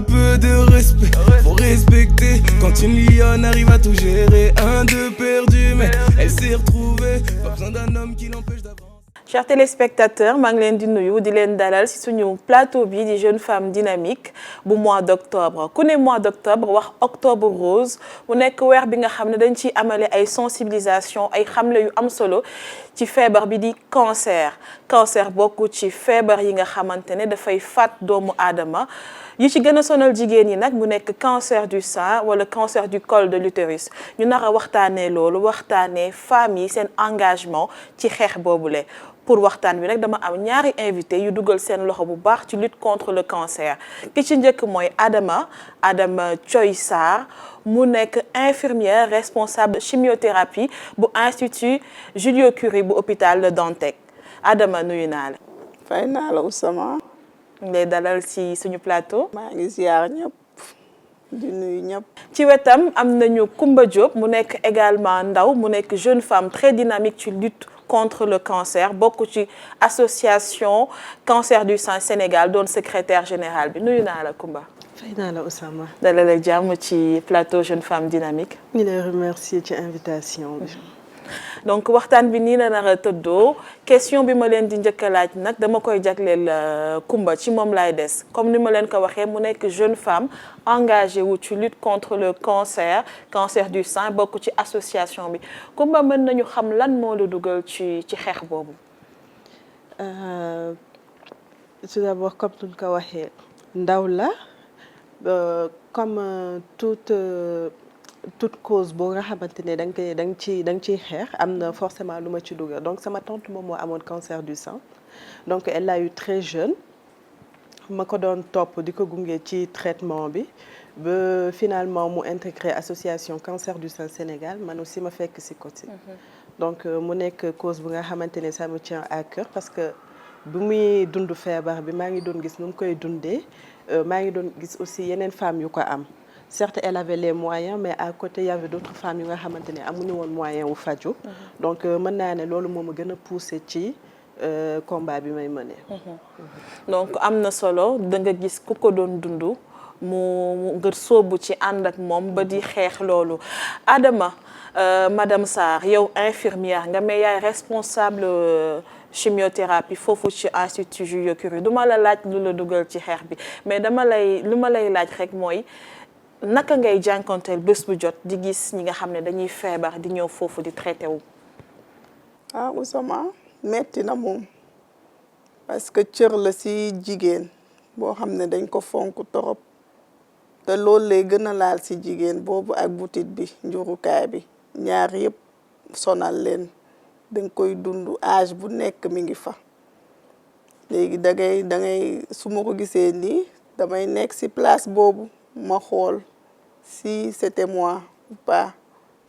peu de respect, faut respecter. Quand une lionne arrive à tout gérer, un, deux perdu, mais elle s'est retrouvée. Pas besoin d'un homme qui l'empêche d'avancer. Chers téléspectateurs, maa ngi leen di nuyu di leen dalal ci suñu plateau bi di jeune femme dynamique bu mois d'octobre ku ne mois d'octobre wax octobre rose mu nekk weer bi nga xam ne dañ ciy amale ay sensibilisation ay xamle yu am solo ci feebar bi di cancer bokk ci feebar yi nga xamante ne dafay faat doomu aadama yi ci gën a sonal jigéen yi nag mu nekk cancer du sein wala cancer du col de l'utérus ñu nar a waxtaanee loolu waxtaanee femmes yi seen engagement ci xeex boobule. Pour waxtaan bi nag dama am ñaari invité yu dugal seen loxo bu baax ci lutte contre le cancer ki ci njëkk mooy Adama Thioye Sarr mu nekk infirmière responsable chimiothérapie bu institut Julio Curie bu hôpital Le Dantec Adama nuyu naa la. fay naa la Ousama. ñu lay dalal ci suñu plateau. maa ngi ziar ñëpp di nuyu ñëpp. ci wetam am nañu Koumba Diop mu nekk également ndaw mu nekk jeune femme très dynamique ci lutte contre le cancer bokk ci association cancer du sein Sénégal doon secrétaire général bi nuyu naa la Koumba. fay naa la Ousama. dalal ak jàmm ci plateau jeune femme dynamique. ñu lay remercier ci invitation bi. donc waxtaan bi nii la nar a tëddoo question bi ma leen di njëkk a laaj nag dama koy jagleel Koumba ci moom laay des comme ni ma leen ko waxee mu nekk jeune femme engagée wu ci lutte contre le cancer du sein bokk ci association bi Koumba mën nañu xam lan moo la dugal ci xeex boobu. tout d'abord comme tu ko waxee ndaw la comme toute cause boo nga xamante ne da nga ciy xeex am na forcément lu ma ci dugal donc sama tante moom moo amoon cancer du sein donc elle l'a eu très jeune ma ko doon topp di ko gunge ci traitement bi ba finalement mu intégré association cancer du sein Sénégal man aussi ma fekk si côté donc mu nekk cause bu nga xamante ne ça me tient à cœur parce que bu muy dund feebar bi maa ngi doon gis nu mu koy dundee maa ngi doon gis aussi yeneen femmes yu ko am. Certes, elle avait les moyens, mais à côté, il y avait d'autres femmes qui avaient les moyens de faire. Donc, mën naa ne loolu moo ma gën a poussé ci combat bi may mener. Donc, am na solo da nga gis ku ko doon dund mu nga sóobu ci ànd ak moom ba di xeex loolu. Adama madame Sarr yow infirmière nga mais yaay responsable chimiothérapie foofu ci institut Julio Curie du ma la laaj lu la dugal ci xeex bi mais lu ma lay laaj rek mooy. naka ngay jànkonteel bés bu jot di gis ñi nga xam ne dañuy feebar di ñëw foofu di traité wu. ah Ousama metti na moom parce que cër la ci jigéen boo xam ne dañ ko fonk torop te loolu lay gën a laal ci jigéen boobu ak butit bi njurukaay bi ñaar yëpp sonal leen dañ koy dund âge bu nekk mi ngi fa léegi da ngay su ma ko gisee nii damay nekk ci place boobu. ma xool si c'était moi ou pas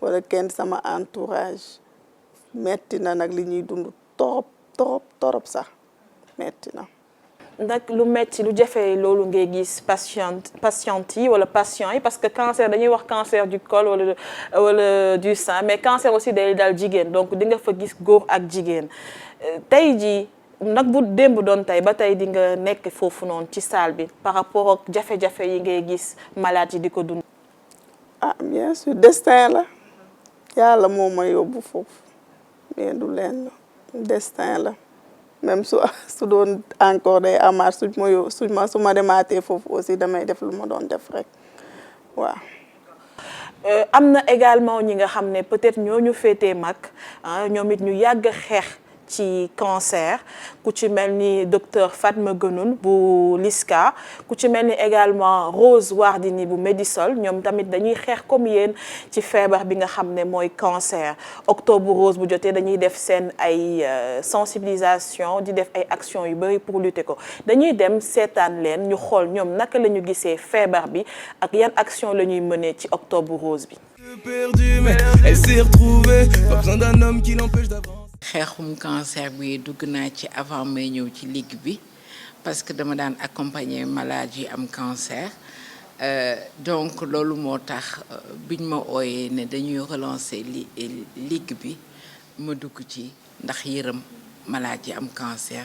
wala kenn sama entourage metti na nag li ñuy dund torop sax metti na. nag lu metti lu jafe loolu ngay gis patiente yi wala patient yi parce que cancer dañuy wax cancer du col wala du sein mais cancer aussi day dal jigéen donc di nga fa gis góor ak jigéen tey jii. nag bu démb doon tey ba tey di nga nekk foofu noonu ci salle bi par rapport ak jafe-jafe yi ngay gis malade yi di ko dund. ah bien sûr destin la yàlla moo ma yóbbu foofu mais du leen destin la même su doon encore day amaat su ma demaatee foofu aussi damay def lu ma doon def rek waaw. am na également ñi nga xam ne peut-être ñooñu féetee mag ñoom it ñu yàgg xeex. ci cancer ku ci mel ni docteur Fatma Guenoune bu LISCA ku ci mel ni également Rose Wardini bu Medisol ñoom tamit dañuy xeex comme yéen ci feebar bi nga xam ne mooy cancer octobre rose bu jotee dañuy def seen ay sensibilisation di def ay actions yu bari pour lutter ko dañuy dem seetaan leen ñu xool ñoom naka la ñu gisee feebar bi ak yan action la ñuy mener ci octobre rose bi. Perdu, mais elle s'est retrouvée, pas besoin d'un homme qui l'empêche d'avancer. xeexum cancer bi dugg naa ci avant may ñëw ci ligue bi parce que dama daan accompagner malades yi am cancer donc loolu moo tax biñ ma ooyee ne dañuy relancer ligue bi ma dugg ci ndax yërëm malades yi am cancer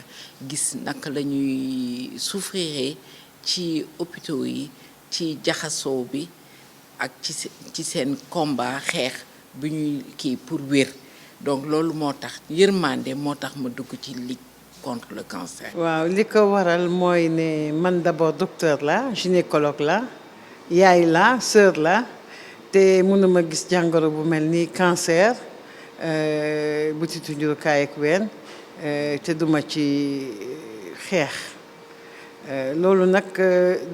gis naka la ñuy souffrir ci hôpitaux yi ci jaxasoo bi ak ci seen combat xeex bi ñuy kii pour wér donc loolu moo tax yërmande moo tax ma dugg ci ligue contre le cancer. waaw li ko waral mooy ne man d'abord docteur la gynécologue la yaay la sœur la te mënuma gis jàngoro bu mel ni cancer butitu njurukaay ak ween te duma ci xeex loolu nag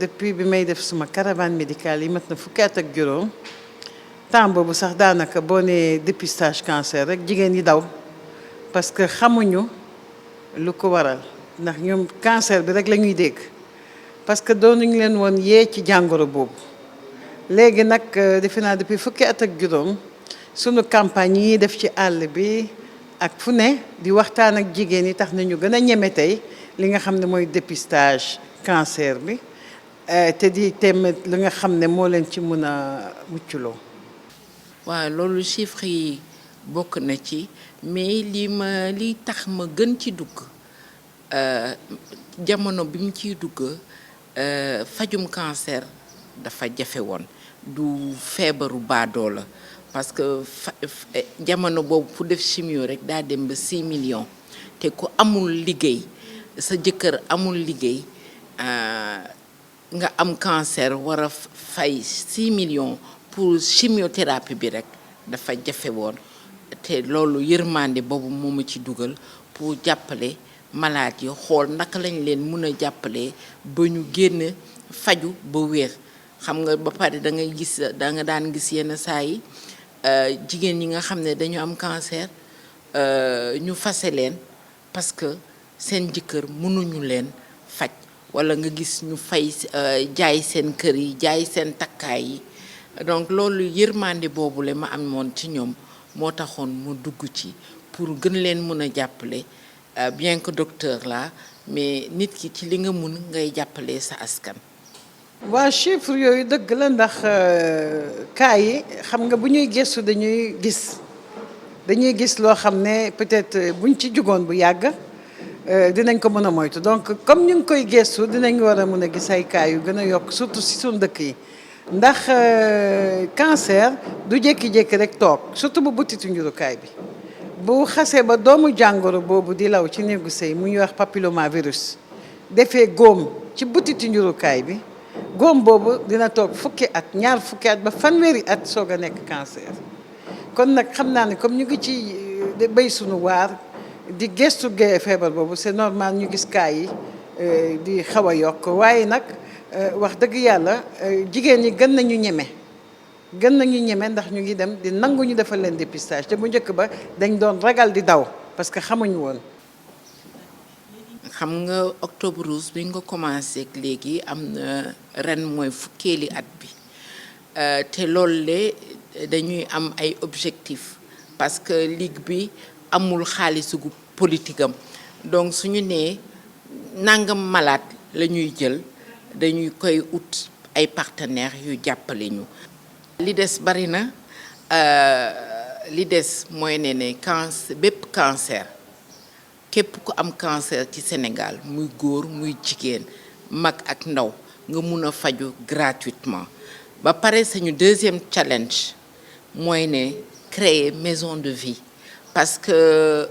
depuis bi may def suma caravane médicale yi mat na fukki at ak juróom temps boobu sax daanaka boo nee dépistage cancer rek jigéen yi daw parce que xamuñu lu ko waral ndax ñoom cancer bi rek la ñuy dégg parce que doonuñu leen woon yee ci jàngoro boobu léegi nag defe naa depuis fukki at ak juróom sunu campagne yi def ci àll bi ak fu ne di waxtaan ak jigéen yi tax nañu gën a ñeme tey li nga xam ne mooy dépistage cancer bi te di temet li nga xam ne moo leen ci mën a mucculoo. waaw loolu chiffre yi bokk na ci mais li tax ma gën ci dugg jamono bi mu ciy dugg fajum cancer dafa jafe woon du feebaru baadoo la parce que jamono boobu pour def chimio rek daa dem ba 6 millions te ku amul liggéey sa jëkkër amul liggéey nga am cancer war a fay 6 millions pour chimiothérapie bi rek dafa jafe woon te loolu yërmande boobu moo ma ci dugal pour jàppale malade yi xool naka lañ leen mën a jàppale ba ñu génn faju ba wér xam nga ba pare da nga daan gis yenn saa yi jigéen ñi nga xam ne dañu am cancer ñu fase leen parce que seen jëkkër mënuñu leen faj walla nga gis ñu fay jaay seen kër yi jaay seen takkaay yi donc loolu yërmande boobu la ma amoon ci ñoom moo taxoon mu dugg ci pour gën leen mën a jàppale bien que docteur la mais nit ki ci li nga mun ngay jàppale sa askan. waa chiffre yooyu dëgg la ndax cas yi xam nga bu ñuy gëstu dañuy gis loo xam ne peut-être buñ ci jugoon bu yàgg dinañ ko mën a moytu donc comme ñu ngi koy gëstu dinañ war a mën a gis ay cas yu gën a yokk surtout si suñu dëkk yi ndax cancer du jékki-jékki rek toog surtout bu butitu njurukaay bi bu xasee ba doomu jàngoro boobu di law ci néegu sëy mu ñuy wax papillomavirus defee góom ci butitu njurukaay bi góom boobu dina toog fukki at ñaar fukki at ba fanweeri at soog a nekk cancer kon nag xam naa ne comme ñu ngi ci béy sunu waar di gestu feebar boobu c'est normal ñu gis cas yi di xaw a yokk waaye nag wax dëgg yàlla jigéen ñi gën nañu ñeme ndax ñu ngi dem di nangu ñu defal leen dépistage te bu njëkk ba dañ doon ragal di daw parce que xamuñu woon. xam nga octobre rose bi nga commencé ak léegi am na ren mooy fukkeeli at bi te loolu le dañuy am ay objectifs parce que ligue bi amul xaalisu politique am donc suñu nee nangam malade la ñuy jël dañuy koy ut ay partenaires yu jàppale ñu. li des bari na li des mooy ne cancer bépp cancer képp ku am cancer ci Sénégal muy góor muy jigéen mag ak ndaw nga mun a faju gratuitement ba pare suñu deuxième challenge mooy ne créer maison de vie parce que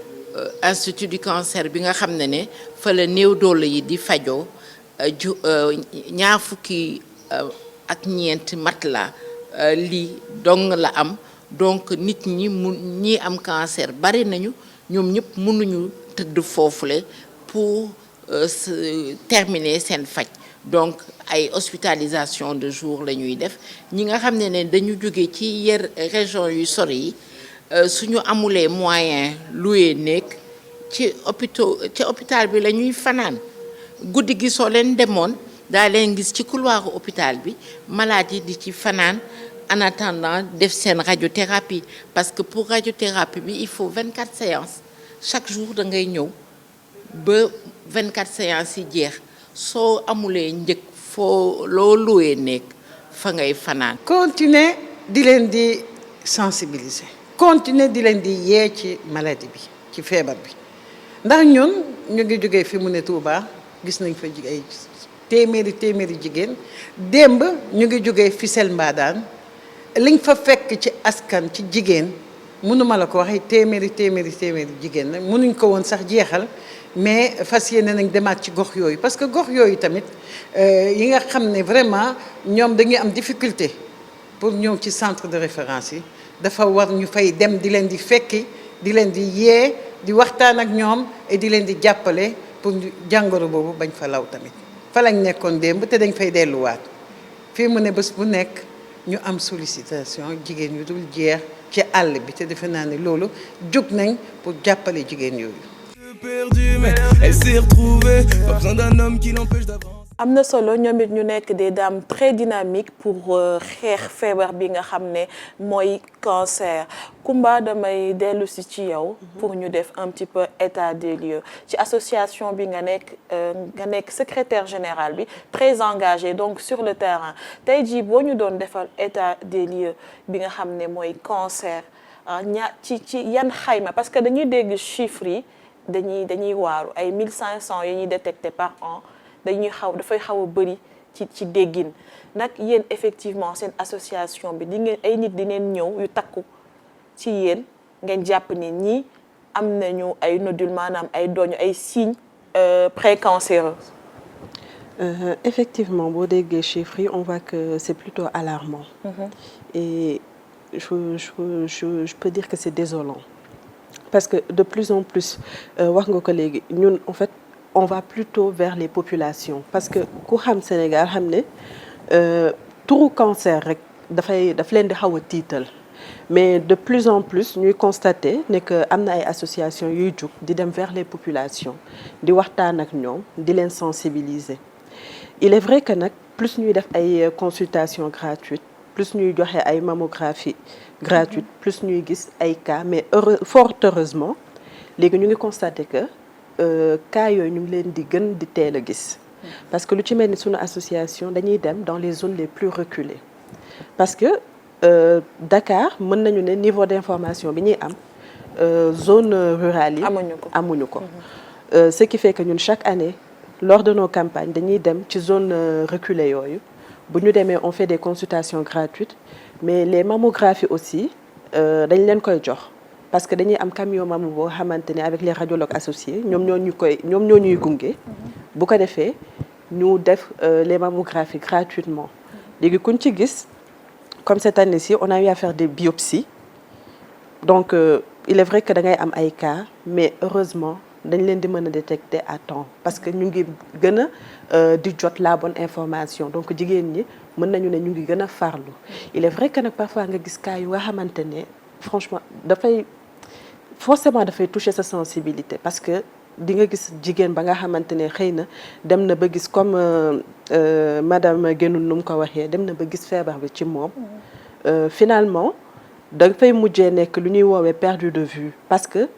institut du cancer bi nga xam ne fa la néew doole yi di fajoo ñaar fukki ak ñeenti matelas lii dong la am donc nit ñi am cancer bari nañu ñoom ñëpp mënuñu tëdd foofule pour terminer seen faj donc ay hospitalisation de jour la ñuy def ñi nga xam ne dañu jóge ci région yu sori yi suñu amulee moyen louer néeg ci hôpital bi la ñuy fanaan guddi gi soo leen demoon daa leen gis ci couloir hôpital bi malade yi di ci fanaan en attendant def seen radiothérapie parce que pour radiothérapie bi il faut 24 séances chaque jour da ngay ñëw ba 24 séances yi jeex soo amulee njëg foo loo louer néeg fa ngay fanaan. continuer di leen di sensibiliser continuer di leen di yee ci maladie bi ci feebar bi ndax ñun ñu ngi jógee fi mu ne Touba gis nañ fa ay téeméeri jigéen démb ñu ngi jógee Fissel Mbadane liñ fa fekk ci askan ci jigéen mënuma la ko waxee téeméeri jigéen la mënuñ ko woon sax jeexal mais fas yéene nañ demaat ci gox yooyu parce que gox yooyu tamit yi nga xam ne vraiment ñoom dañuy am difficulté pour ñëw ci centre de référence yi dafa war ñu fay dem di leen di fekki di leen di yee di waxtaan ak ñoom et di leen di jàppale pour jàngoro boobu bañ fa law tamit fa lañ nekkoon démb te dañ fay delluwaat fii mu ne bés bu nekk ñu am sollicitation jigéen yu dul jeex ci àll bi te defe naa ne loolu jóg nañ pour jàppale jigéen yooyu. Perdu, mais elle s'est retrouvée, pas besoin d'un homme qui l'empêche d'avancer. am na solo ñoom it ñu nekk des dames très dynamiques pour xeex feebar bi nga xam ne mooy cancer. Kumba damay dellu si ci yow pour ñu def un petit peu état des lieux ci association bi nga nekk secrétaire général bi très engagé donc sur le terrain tey jii boo ñu doon defal état des lieux bi nga xam ne mooy cancer ci yan xayma parce que dañuy dégg chiffres yi dañuy waaru ay 1500 yi ñuy détecté par an dafay xaw a bëri ci déggin nag yéen effectivement seen association bi di ngeen ay nit di ngeen ñëw yu takku ci yéen ngeen jàpp ni ñii am nañu ay nodule maanaam ay doñu ay signes précancéreux. Effectivement boo déggee chiffres yi on voit que c'est plutôt alarmant. Et je peux dire que c'est désolant parce que de plus en plus wax nga ko léegi ñun en fait on va plutôt vers les populations parce que ku xam Sénégal xam ne turu cancer rek daf leen di xaw a tiital mais de plus en plus ñuy constater ne que am na ay associations yuy jug di dem vers les populations di waxtaan ak ñoom di leen sensibiliser. Il est vrai que nag plus ñuy def ay consultations gratuites plus ñuy joxe ay mammographies gratuites plus ñuy gis ay cas mais fort heureusement léegi ñu ngi constater que cas yooyu ñu ngi leen di gën di teel a gis parce que lu ci mel ni sunu association dañuy dem dans les zones les plus reculées parce que Dakar mën nañu ne niveau d'information bi ñuy am zone rurale yi amuñu ko ce qui fait que ñun chaque année lors de nos campagnes dañuy dem ci zone reculée yooyu bu ñu demee on fait des consultations gratuites mais les mammographies aussi dañ leen koy jox parce que dañuy am camion mammo boo xamante ne avec les radiologues associés ñoom ñoo ñuy gunge bu ko defee ñu def les mammographies gratuitement léegi kuñ ci gis comme cette année-ci on a eu à faire des biopsies donc il est vrai que da ngay am ay cas mais heureusement dañ leen di mën a détecter à temps parce que ñu ngi gën a di jot la bonne information donc jigéen ñi mën nañu ne ñu ngi gën a farlu il est vrai que nag parfois nga gis cas yu nga xamante ne franchement forcément dafay toucher sa sensibilité parce que di nga gis jigéen ba nga xamante ne xëy na dem na ba gis comme madame Guénoune nu mu ko waxee dem na ba gis feebar bi ci moom finalement dafay mujjee nekk lu ñuy woowee perdu de vue parce que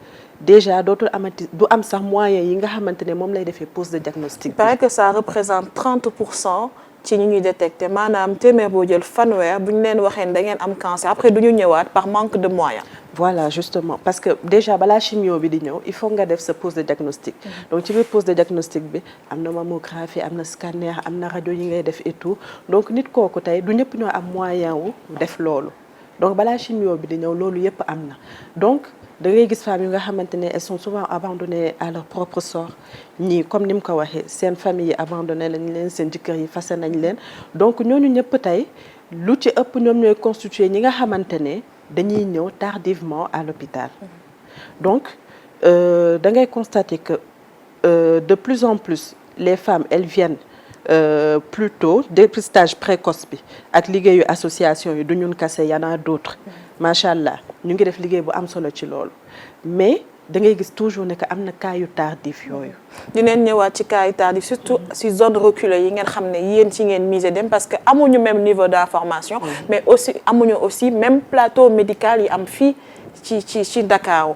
déjà dootul amati du am sax moyens yi nga xamante ne moom lay defee pose de diagnostic. Il paraît que ça représente 30% ci ñi ñuy détecté maanaam téeméer boo jël fanweer bu ñu leen waxee ne da ngeen am cancer après du ñu ñëwaat par manque de moyens. Voilà justement parce que déjà balaa chimio bi di ñëw il faut nga def sa pose de diagnostic. Donc ci biir pose de diagnostic bi am na mammographie am na scanner am na rajo yi ngay def et tout donc nit kooku tey du ñëpp ñoo am moyen wu def loolu donc balaa chimio bi di ñëw loolu yëpp am na donc. da ngay gis femmes yu nga xamante ne elles sont souvent abandonnées à leur propre sort ñii comme ni mu ko waxee seen famille yi abandonné lañ leen seen jëkkër yi fase nañ leen donc ñooñu ñëpp tey lu ci ëpp ñoom ñooy constituer ñi nga xamante ne dañuy ñëw tardivement à l'hôpital donc da ngay constater que de plus en plus les femmes elles viennent plus tôt dépistage précoce bi ak liggéeyu association yi du ñun kase y en a d'autres macha allah ñu ngi def liggéey bu am solo ci loolu mais da ngay gis toujours ne que am na cas yu tardif yooyu. dinañ ñëwaat ci cas yu tardif surtout si zone reculée yi ngeen xam ne yéen ci ngeen miser dem parce que amuñu même niveau d'information. mais aussi amuñu aussi même plateau médical yi am fii ci Dakar.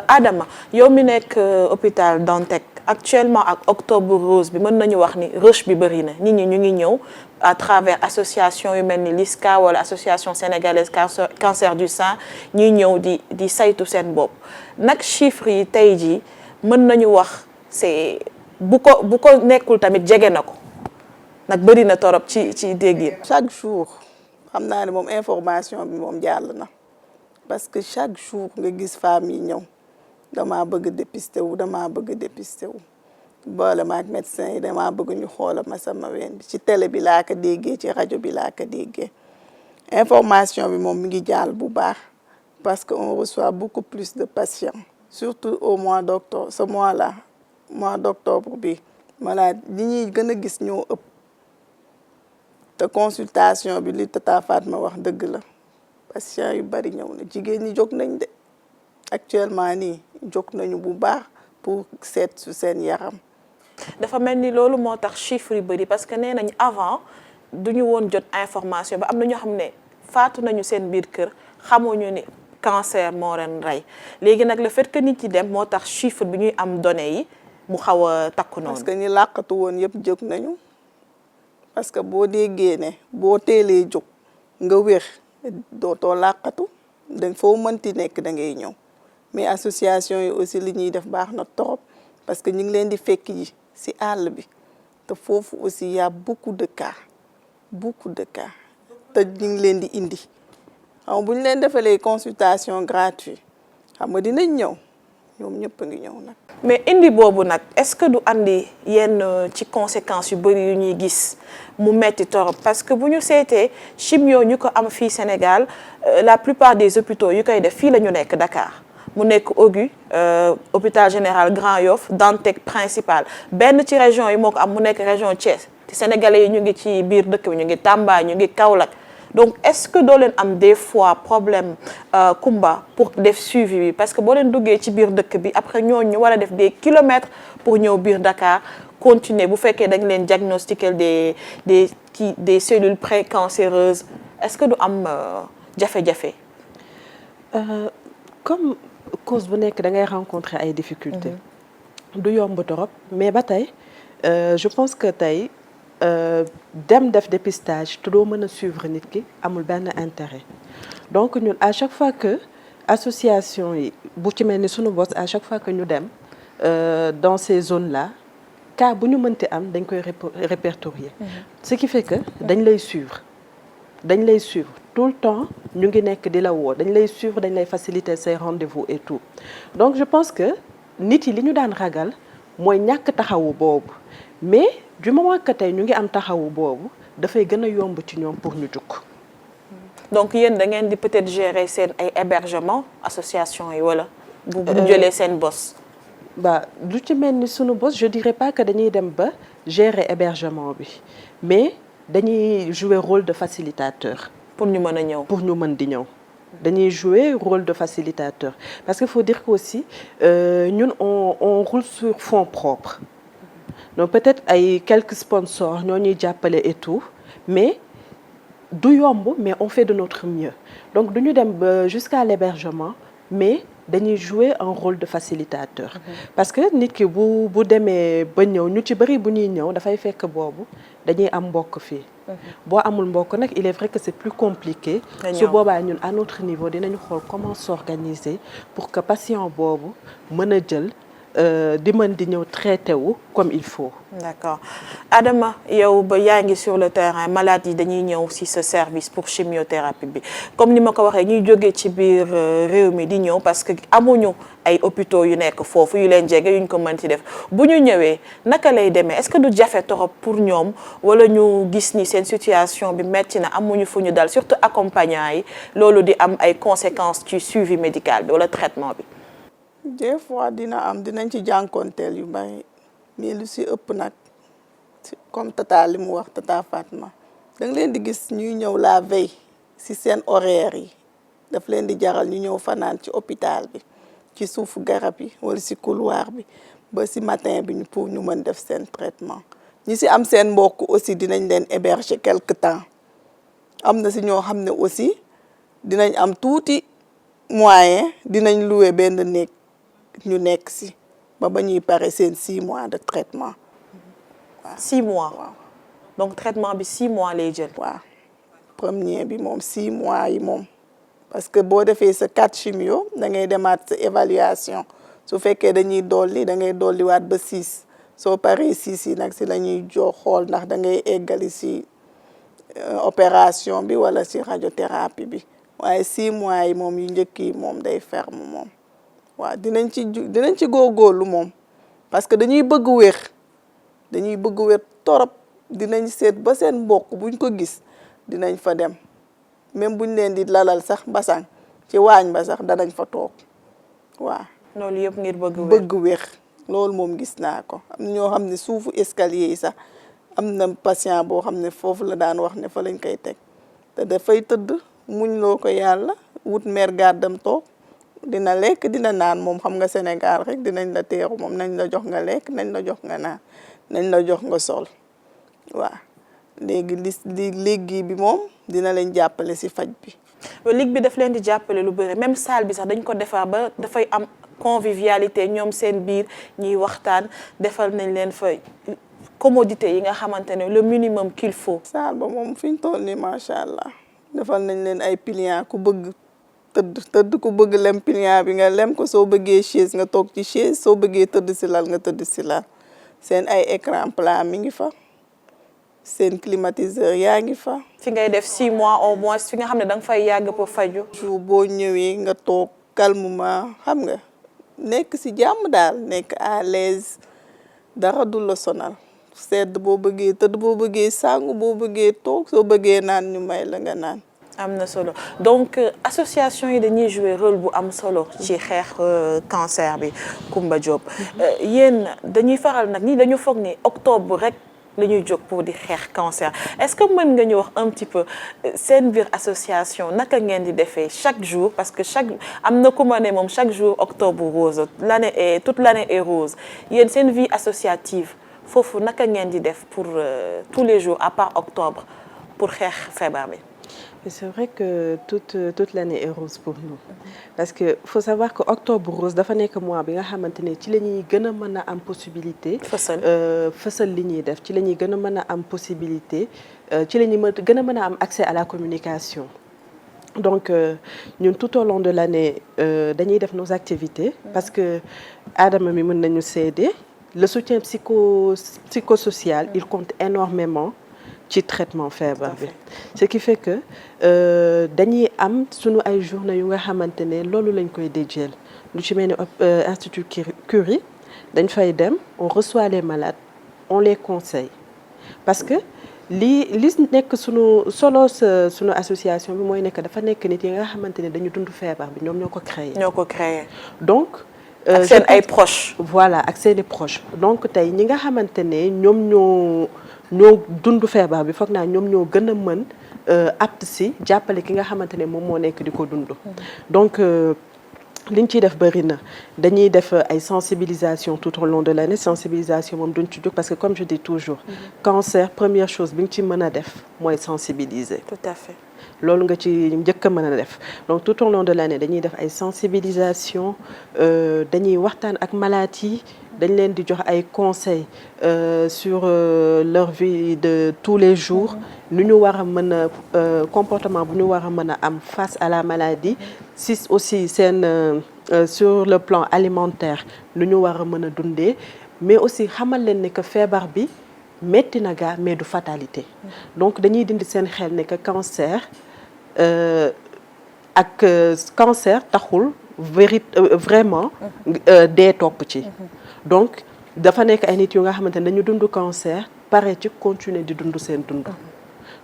Adama yow mi nekk hôpital Dantec actuellement ak octobre rose bi mën nañu wax ni rush bi bëri na nit ñi ñu ngi ñëw à travers association yu mel ni LISCA wala association sénégalaise cancer du sein ñuy ñëw di saytu seen bopp nag chiffres yi tey jii mën nañu wax c'est bu ko nekkul tamit jege na ko nag bëri na torop ci dégg. chaque jour xam naa ne moom information bi moom jàll na parce que chaque jour nga gis femmes yi ñëw damaa bëgg dépister wu damaa bëgg dépister wu boole ma ak médecin yi damaa bëgg ñu xoola ma sama ween bi ci télé bi laa ko déggee ci rajo bi laa ko déggee information bi moom mi ngi jàll bu baax parce que on reçoit beaucoup plus de patients surtout au mois d'octobre ce mois-là mois d'octobre bi malade li ñuy gën a gis ñoo ëpp te consultation bi li Tata Fatma wax dëgg la patients yu bari ñëw na jigéen ñi jóg nañ de actuellement nii jóg nañu bu baax pour seet su seen yaram. dafa mel ni loolu moo tax chiffres yu bëri parce que nee nañ avant duñu woon jot information ba am na ñoo xam ne faatu nañu seen biir kër xamuñu ni cancer moo leen rey léegi nag le fait que nit yi dem moo tax chiffre bi ñuy am données yi mu xaw a takku noonu. parce que ñi làqatu woon yëpp jóg nañu parce que boo déggee ne boo teelee jóg nga wér dootoo làqatu dañ foo mënti nekk da ngay ñëw mais association yi aussi li ñuy def baax na trop parce que ñu ngi leen di fekk ji ci àll bi te foofu aussi y a beaucoup de cas te ñu ngi leen di indi xam bu ñu leen defalee consultation gratuite xam nga dinañ ñëw ñoom ñëpp a ngi ñëw nag. mais indi boobu nag est-ce que du andi yenn ci conséquences yu bëri yu ñuy gis mu metti torop parce que bu ñu seetee chimio ñu ko am fii Sénégal la plupart des hôpitaux yu koy def fii la ñu nekk Dakar mu nekk Augu hôpital général Grand Yoff Dantec principal benn ci région yi moo ko am mu nekk région Thiès te sénégalais yi ñu ngi ci biir dëkk bi ñu ngi Tamba ñu ngi Kaolack donc est-ce que doo leen am des fois problème Kumba pour def suivi bi parce que boo leen duggee ci biir dëkk bi après ñooñu ñu war a def des kilomètres pour ñëw biir Dakar continuer bu fekkee dañ leen diagnostiquer des cellules précancéreuses est-ce que du am jafe-jafe. comme cause bu nekk da ngay rencontrer ay difficultés. du yomb torop mais ba tey je pense que tey. dem def dépistage te doo mën a suivre nit ki amul benn intérêt donc ñun à chaque fois que association yi bu ci mel ni sunu bos à chaque fois que ñu dem dans ces zones là cas bu ñu mënti am dañ koy répertorier ce qui fait que dañ lay suivre tout le temps ñu ngi nekk di la woo dañ lay suivre dañ lay faciliter say rendez-vous et tout donc je pense que nit yi li ñu daan ragal mooy ñàkk taxawu boobu mais du moment que tey ñu ngi am taxawu boobu dafay gën a yomb ci ñoom pour ñu jug. donc yéen da ngeen di peut-être gérer seen ay hébergement association yi wala. bu jëlee seen bos. ba lu ci mel ni sunu bos je dirais pas que dañuy dem ba gérer hébergement bi mais dañuy jouer rôle de facilitateur. pour ñu mën a ñëw. pour ñu mën di ñëw. dañuy jouer rôle de facilitateur parce que faut dire que aussi ñun on roule sur fonds propres. donc peut-être ay quelques sponsors ñoo ñuy jàppale et tout mais du yomb mais on fait de notre mieux donc du ñu dem ba jusqu'à l'hébergement mais dañuy jouer un rôle de facilitateur. parce que nit ki bu demee ba ñëw ñu ci bari bu ñuy ñëw dafay fekk boobu dañuy am mbokk fii. boo amul mbokk nag il est vrai que c'est plus compliqué. su boobaa ñun à notre niveau dinañu xool comment s'organiser pour que patient boobu mën a jël. di mën di ñëw traité wu comme il faut. d'accord Adama yow ba yaa ngi sur le terrain malade yi dañuy ñëw ci ce service pour chimiothérapie bi comme ni ma ko waxee ñuy jógee ci biir réew mi di ñëw parce que amuñu ay hôpitaux yu nekk foofu yu leen jege yuñ ko mën ci def bu ñu ñëwee naka lay demee est-ce que du jafe torop pour ñoom wala ñu gis ni seen situation bi metti na amuñu fu ñu dal surtout accompagnant yi loolu di am ay conséquences ci suivi médical bi wala traitement bi. des fois dinañ ci jànkonteel yu bari mais lu ci ëpp nag comme tata li mu wax tata Fatma da nga leen di gis ñuy ñëw la veille ci seen horaire yi daf leen di jaral ñu ñëw fanaan ci hôpital bi ci suufu garab yi wala ci couloir bi ba ci matin bi pour ñu mën def seen traitement ñi ci am seen mbokk aussi dinañ leen héberger quelque temps am na ci ñoo xam ne aussi dinañ am tuuti moyen dinañ louer benn néeg ñu nekk ci ba ñuy pare seen 6 mois de traitement. waaw 6 mois. waaw donc traitement bi 6 mois lay jël. waaw premier bi moom 6 mois yi moom parce que boo defee sa 4 chimio da ngay demaat sa évaluation su fekkee dañuy dolli da ngay dolliwaat ba 6 soo paree 6 yi nag si la ñuy jox xool ndax da ngay eggali si opération bi wala si radiothérapie bi waaye 6 mois yi moom yu njëkk yi moom day ferme moom waaw dinañ ci góorgóorlu moom parce que dañuy bëgg wér torop dinañ seet ba seen mbokk buñ ko gis dinañ fa dem même buñ leen di lalal sax basang ci waañ ba sax danañ fa toog waaw. loolu yëpp ngir bëgg wér loolu moom gis naa ko am ñoo xam ne suufu escalier yi sax am na patient boo xam ne foofu la daan wax ne fa lañ koy teg te dafay tëdd muñ loo ko yàlla wut mer gàddam toog dina lekk dina naan moom xam nga Sénégal rek dinañ la teeru moom nañ la jox nga lekk nañ la jox nga naan nañ la jox nga sol waaw léegi liggéey bi moom dina leen jàppale si faj bi. ligue bi daf leen di jàppale lu bëri même salle bi sax dañ ko defar ba dafay am convivialité ñoom seen biir ñuy waxtaan defal nañ leen fa commodité yi nga xamante ne le minimum qu'il faut. salle ba moom fi ñu toll nii macha allah defal nañ leen ay pliant ku bëgg tëdd ku bëgg lem pliant bi nga lem ko soo bëggee chaise nga toog ci chaise soo bëggee tëdd si lal nga tëdd si lal seen ay écran plat mi ngi fa seen climatiseur yaa ngi fa. fi ngay def 6 mois au moins fi nga xam ne da nga fay yàgg pour faju. jour boo ñëwee nga toog calmement xam nga nekk si jàmm daal nekk à l'aise dara du la sonal sedd boo bëggee tëdd boo bëggee sangu boo bëggee toog soo bëggee naan ñu may la nga naan. am na solo donc association yi dañuy jouer rôle bu am solo ci xeex cancer bi Coumba Diop yéen dañuy faral nag ñi dañu foog ni octobre rek la ñuy jóg pour di xeex cancer est-ce que mën nga ñu wax un petit peu seen biir association naka ngeen di defee chaque jour parce que am na ku ma ne moom chaque jour octobre rose toute l'année est rose yéen seen vie associative foofu naka ngeen di def pour tous les jours à part octobre pour xeex feebar bi. Et c'est vrai que toute l'année est rose pour nous parce que faut savoir que octobre rose dafa nekk mois bi nga xamante ne ci la ñuy gën a mën a am possibilité fësal li ñuy def ci la ñuy gën a mën a am possibilité ci la ñuy gën a mën a am accès à la communication donc ñun tout au long de l'année dañuy def nos activités parce que Adama mi mën nañu seede le soutien psychosocial il compte énormément ci traitement feebar bi ce qui fait que dañuy am sunu ay journée yu nga xamante ne loolu lañ koy déjeel lu ci mel ni Institut Curie dañ fay dem on reçoit les malades on les conseille parce que li nekk sunu sunu association bi mooy nekk dafa nekk nit yi nga xamante ne dañu dund feebar bi ñoom ñoo ko créé donc ak seen ay proches voilà ak seen i proches donc tey ñi nga xamante ne ñoom ñoo dund feebar bi foog naa ñoom ñoo gën a mën apte si jàppale ki nga xamante ne moom moo nekk di ko dund donc liñ ciy def bëri na dañuy def ay sensibilisation tout au long de l'année sensibilisation moom duñ ci jóg parce que comme je dis toujours cancer première chose bi nga ci mën a def mooy sensibiliser. Tout à fait. loolu nga ci njëkk a mën a def donc tout au long de l'année dañuy def ay sensibilisation dañuy waxtaan ak malades yi dañ leen di jox ay conseils sur leur vie de tous les jours nu ñu war a mën a comportement bu ñu war a mën a am face à la maladie si aussi seen sur le plan alimentaire nu ñu war a mën a dundee mais aussi xamal leen ne que feebar bi metti na gaa mais du fatalité donc dañuy dindi seen xel ne que cancer ak cancer taxul vraiment dee topp ci donc dafa nekk ay nit yu nga xamante ne dañu dund cancer pare ci continuer di dund seen dund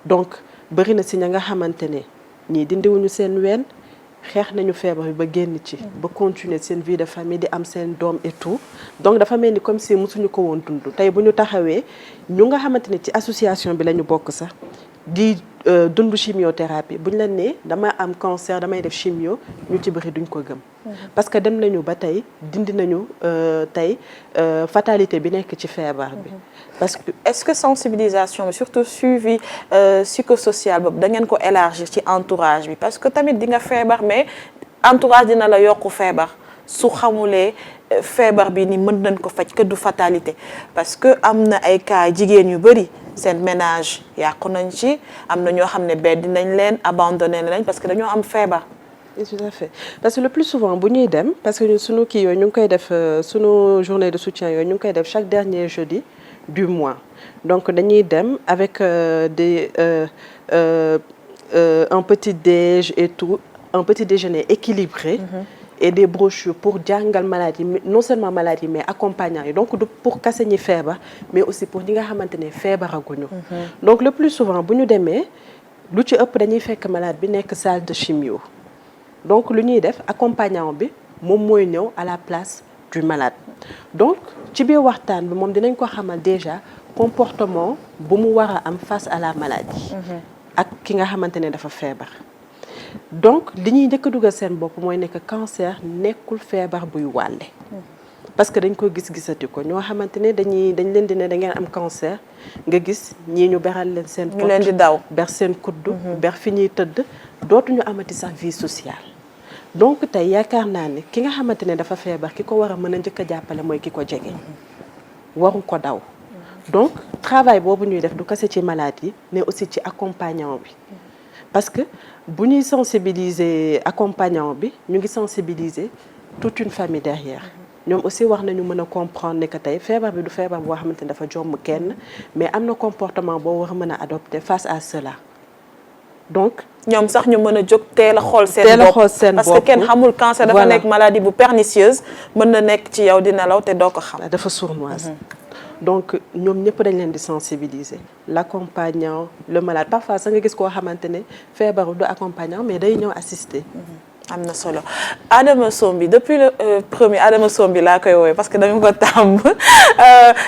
donc bëri na si ña nga xamante ne ñii dindiwuñu seen ween xeex nañu feebar bi ba génn ci ba continuer seen vie de famille di am seen doom et tout donc dafa mel ni comme si mosuñu ko woon dund tey bu ñu taxawee ñu nga xamante ne ci association bi la ñu bokk sax di dund chimiothérapie bu ñu la nee dama am cancer damay def chimio ñu ci bëri duñ ko gëm parce que dem nañu ba tey dindi nañu tey fatalité bi nekk ci feebar bi parce que est-ce que sensibilisation bi surtout suivi psychosocial boobu da ngeen ko élargir ci entourage bi parce que tamit di nga feebar mais entourage dina la yokku feebar su xamulee feebar bi ni mën nañ ko faj que du fatalité parce que am na ay cas jigéen yu bëri seen ménage yàqu nañ ci am na ñoo xam ne beddi nañ leen abandonné nañ parce que dañoo am feebar tout à fait parce que le plus souvent bu ñuy dem parce que ñun sunu kii yooyu ñu ngi koy def sunu journée de soutien yooyu ñu ngi koy def chaque dernier jeudi du mois donc dañuy dem avec un petit déj et tout un petit déjeuner équilibré. Et des brochures pour jàngal malade yi non seulement malade yi mais accompagnant yi donc du pour kase ñi feebar mais aussi pour ñi nga xamante ne feebaraguñu. donc le plus souvent bu ñu demee lu ci ëpp dañuy fekk malade bi nekk salle de chimio donc lu ñuy def accompagnant bi moom mooy ñëw à la place du malade donc ci biir waxtaan bi moom dinañ ko xamal déjà comportement bu mu war a am face à la maladie. ak ki nga xamante ne dafa feebar. donc li ñuy njëkk a dugal seen bopp mooy nekk cancer nekkul feebar buy wàlle parce que dañ ko gisati ko ñoo xamante ne dañ leen di ne da ngeen am cancer nga gis ñii ñu beral leen seen pot ñu leen di daw ber seen kuddu ber fi ñuy tëdd dootuñu amati sax vie sociale donc tey yaakaar naa ne ki nga xamante ne dafa feebar ki ko war a mën a njëkk a jàppale mooy ki ko jege waru ko daw donc travail boobu ñuy def du kase ci malade yi mais aussi ci accompagnant bi parce que bu ñuy sensibiliser accompagnant bi ñu ngi sensibiliser toute une famille derrière ñoom aussi wax nañu mën a comprendre ne que tey feebar bi du feebar boo xamante ne dafa jomm kenn mais am na comportement boo war a mën a adopter face à cela donc ñoom sax ñu mën a jóg teel a xool seen bopp parce que kenn xamul cancer dafa nekk maladie bu pernicieuse mën na nekk ci yow di nelaw te doo ko xam dafa sournoise donc ñoom ñëpp dañ leen di sensibiliser l'accompagnant le malade parfois sax nga gis koo xamante ne feebaru du accompagnant mais day ñëw assister. am na solo Adama Sombi depuis le premier Adama Sombi laa koy woowee parce que dama ko tàmb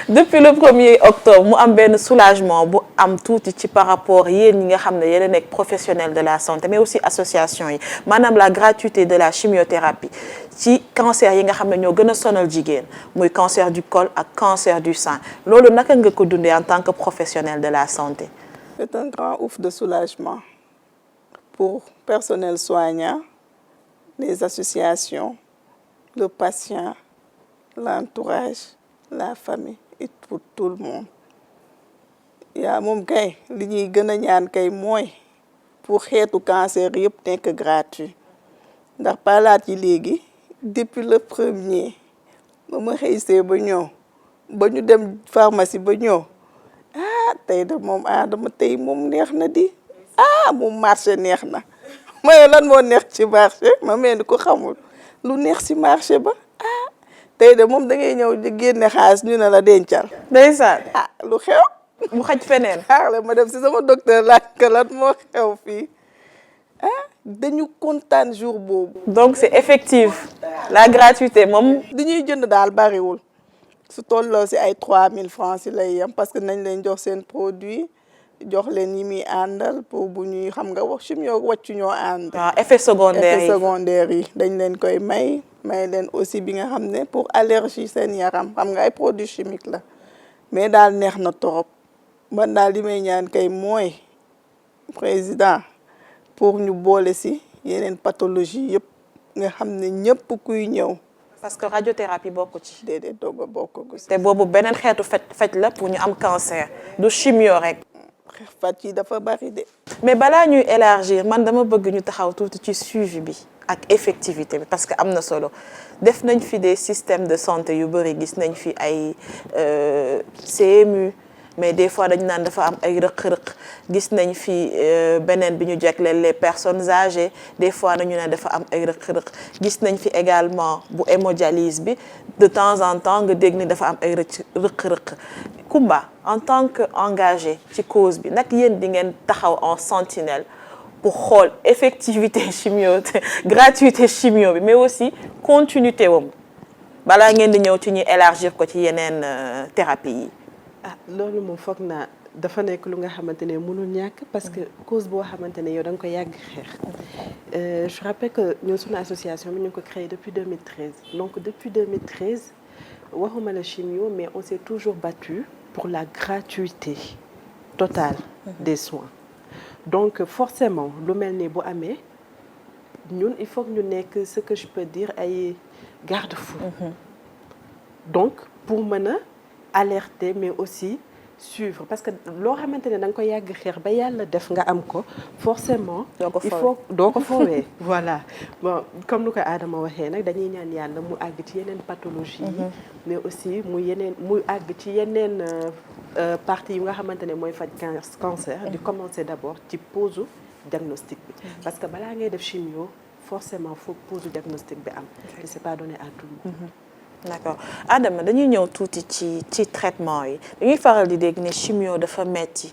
depuis le 1er octobre mu am benn soulagement bu am tuuti ci par rapport yéen ñi nga xam ne yéen a nekk professionnel de la santé mais aussi association yi maanaam la gratuité de la chimiothérapie ci cancer yi nga xam ne ñoo gën a sonal jigéen muy cancer du col ak cancer du sein loolu naka nga ko dundee en tant que professionnel de la santé. C'est un grand ouf de soulagement pour personnel soignant, les associations, le patient, l'entourage, la famille et pour tout le monde. yaa moom kay li ñuy gën a ñaan kay mooy pour xeetu cancer yëpp nekk gratuit ndax palaat yi léegi depuis le 1er ba ma xëysee ba ñëw ba ñu dem pharmacie ba ñëw tey de moom dama tey moom neex na di moom marché neex na ma ne lan moo neex ci marché ma mel ni ko xamul lu neex ci marché ba tey de moom da ngay ñëw di génne xaalis ñu ne la dencal. ndeysaan lu xew. mu xaj feneen. xaaral ma dem ci sama docteur laaj ko lan moo xew fii dañu kontaan jour boobu. donc c'est effectif la gratuité moom. li ñuy jënd daal bariwul su tolloo ci ay 3000 francs ci lay yem parce que nañ leen jox seen produit. jox leen yi muy àndal pour bu ñuy xam nga wax chimio wàccu ñoo ànd. effet secondaire yi dañ leen koy may leen aussi bi nga xam ne pour allergie seen yaram xam nga ay produits chimiques la mais daal neex na torop man daal li may ñaan kay mooy président pour ñu boole ci yeneen pathologie yëpp nga xam ne ñëpp kuy ñëw. parce que radiothérapie bokku ci. déedéet doog a bokk ci. te boobu beneen xeetu faj la pour ñu am cancer du chimio rek. faj yi dafa bari de. mais balaa ñuy élargir man dama bëgg ñu taxaw tuuti ci suivi bi ak effectivité bi parce que am na solo def nañ fi des systèmes de santé yu bëri gis nañ fi ay CMU mais des fois dañu naan dafa am ay rëq-rëq gis nañ fi beneen bi ñu jagleel les personnes âgées des fois nañu ne dafa am ay rëq-rëq gis nañ fi également bu hémodialyse bi de temps en temps nga dégg ni dafa am ay rëq-rëq Kumba en tant que engagé ci cause bi nag yéen di ngeen taxaw en sentinelle pour xool effectivité chimio gratuité chimio bi mais aussi continuité wam balaa ngeen di ñëw ci ñuy élargir ko ci yeneen thérapie yi. loolu moom foog naa dafa nekk lu nga xamante ne mënul ñàkk parce que cause boo xamante ne yow da nga ko yàgg xeex. Je rappelle que ñun suñu association bi ñu ngi ko créé depuis 2013 donc depuis 2013 waxuma la chimio mais on s'est toujours battu pour la gratuité totale des soins donc forcément lu mel ni bu amee ñun il faut que ñu nekk ce que je peux dire ay garde-fou donc pour mën a alerter mais aussi suivre parce que loo xamante ne da nga ko yàgg xeex ba yàlla def nga am ko forcément il faut doo ko foowee voilà bon comme nu ko Adama waxee nag dañuy ñaan yàlla mu àgg ci yeneen pathologie yi mais aussi mu àgg ci yeneen partie yi nga xamante ne mooy faj cancer di commencer d'abord ci pose diagnostic bi parce que balaa ngay def chimio forcément faut pose diagnostic bi am et c'est pas donné à tout le monde. D'accord Adama dañuy ñëw tuuti ci traitement yi dañuy faral di dégg ne chimio dafa metti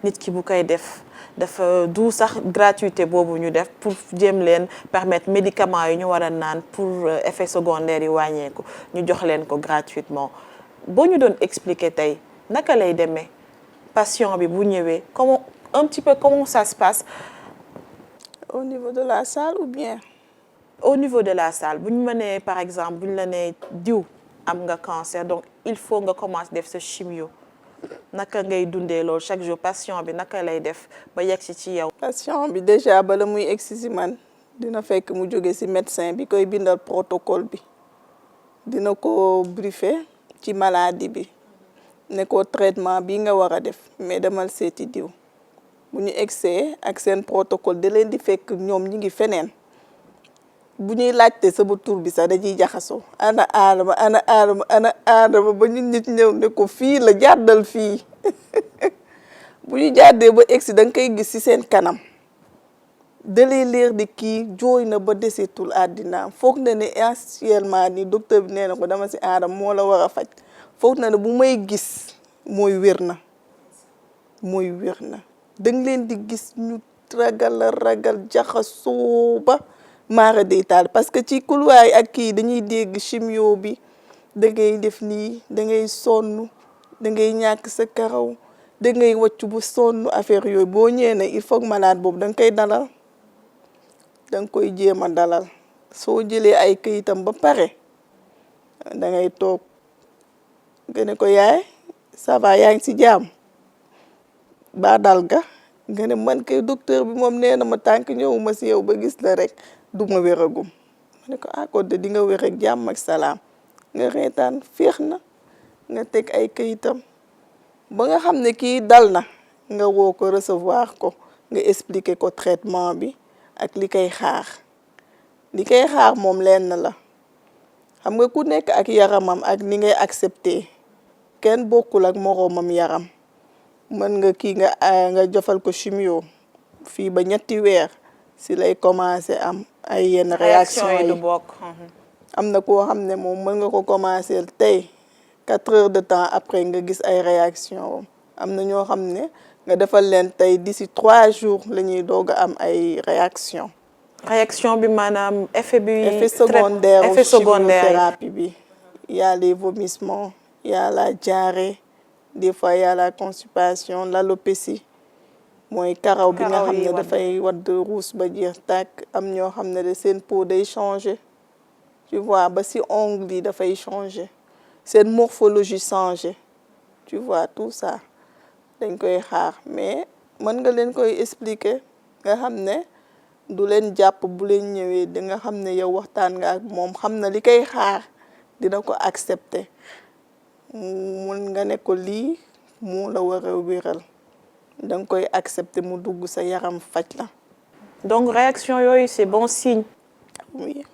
nit ki bu koy def dafa du sax gratuité boobu ñu def pour jéem leen permettre médicaments yi ñu war a naan pour effets secondaires yi wàññeeku ñu jox leen ko gratuitement boo ñu doon expliquer tey naka lay demee patient bi bu ñëwee comment un petit peu comment ça se passe. Au niveau de la salle ou bien. Au niveau de la salle bu ñu mënee par exemple bu ñu la nee diw am nga cancer donc il faut nga commencer def sa chimio naka ngay dundee loolu chaque jour patient bi naka lay def ba yegg ci yow. patient bi déjà bala muy egg si man dina fekk mu jóge si médecin bi koy bindal protocole bi dina ko briefer ci maladie bi ne ko traitement bi nga war a def mais demal seeti diw bu ñu eggsee ak seen protocole da leen di fekk ñoom ñi ngi feneen. bu ñuy laajte sama tur bi sax dañuy jaxasoo ana Adama ba ñun nit ñëw ne ko fii la jàddal fii bu ñu jàddee ba egsi da nga koy gis ci seen kanam dalee leer di kii jooy na ba desetul àddinaam foog na ne actuellement ni docteur bi nee na ko dama ci Adama moo la war a faj foog na ne bu may gis mooy wér na danga leen di gis ñu ragal jaxasoo ba maara day taal parce que ci couloir yi ak kii dañuy dégg chimio bi da ngay def nii da ngay sonn da ngay ñàkk sa karaw da ngay wàcc bu sonn affaire yooyu boo ñëwee ne il faut que malade boobu da nga koy dalal da nga koy jéem a dalal soo jëlee ay këyitam ba pare da ngay toog nga ne ko yaay ça va yaa ngi ci jàmm ba dal nga ne man kay docteur bi moom nee na ma tànk ñëwuma ci yow ba gis la rek du ma wéragum ma ne ko accord di nga wér ak jàmm ak salaam nga reetaan féex na nga teg ay këyitam ba nga xam ne kii dal na nga woo ko recevoir ko nga expliquer ko traitement bi ak li koy xaar moom lenn la xam nga ku nekk ak yaramam ak ni ngay accepter kenn bokkul ak moroomam yaram mën nga kii nga jofal ko chimio fii ba 3 weer si lay commencer am ay yenn réaction yi am na koo xam ne moom mën nga ko commencer tey 4 heures de temps après nga gis ay réaction am na ñoo xam ne nga defal leen tey d'ici 3 jours la ñuy doog a am ay réaction bi maanaam effet secondaire chimiothérapie bi il y a les vomissements il y a la diarrhée des fois il y a la constipation l'alopécie mooy karaw bi nga xam ne dafay wadd ruus ba jeex tàkk am ñoo xam ne de seen peau day changer tu vois ba si ongle yi dafay changer seen morphologie changer tu vois tout ça dañ koy xaar mais mën nga leen koy expliquer nga xam ne du leen jàpp bu leen ñëwee di nga xam ne yow waxtaan nga ak moom xam na li koy xaar dina ko accepter mun nga ne ko lii moo la war a wéral da nga koy accepter mu dugg sa yaram faj la. donc réaction yooyu c'est bon signe. oui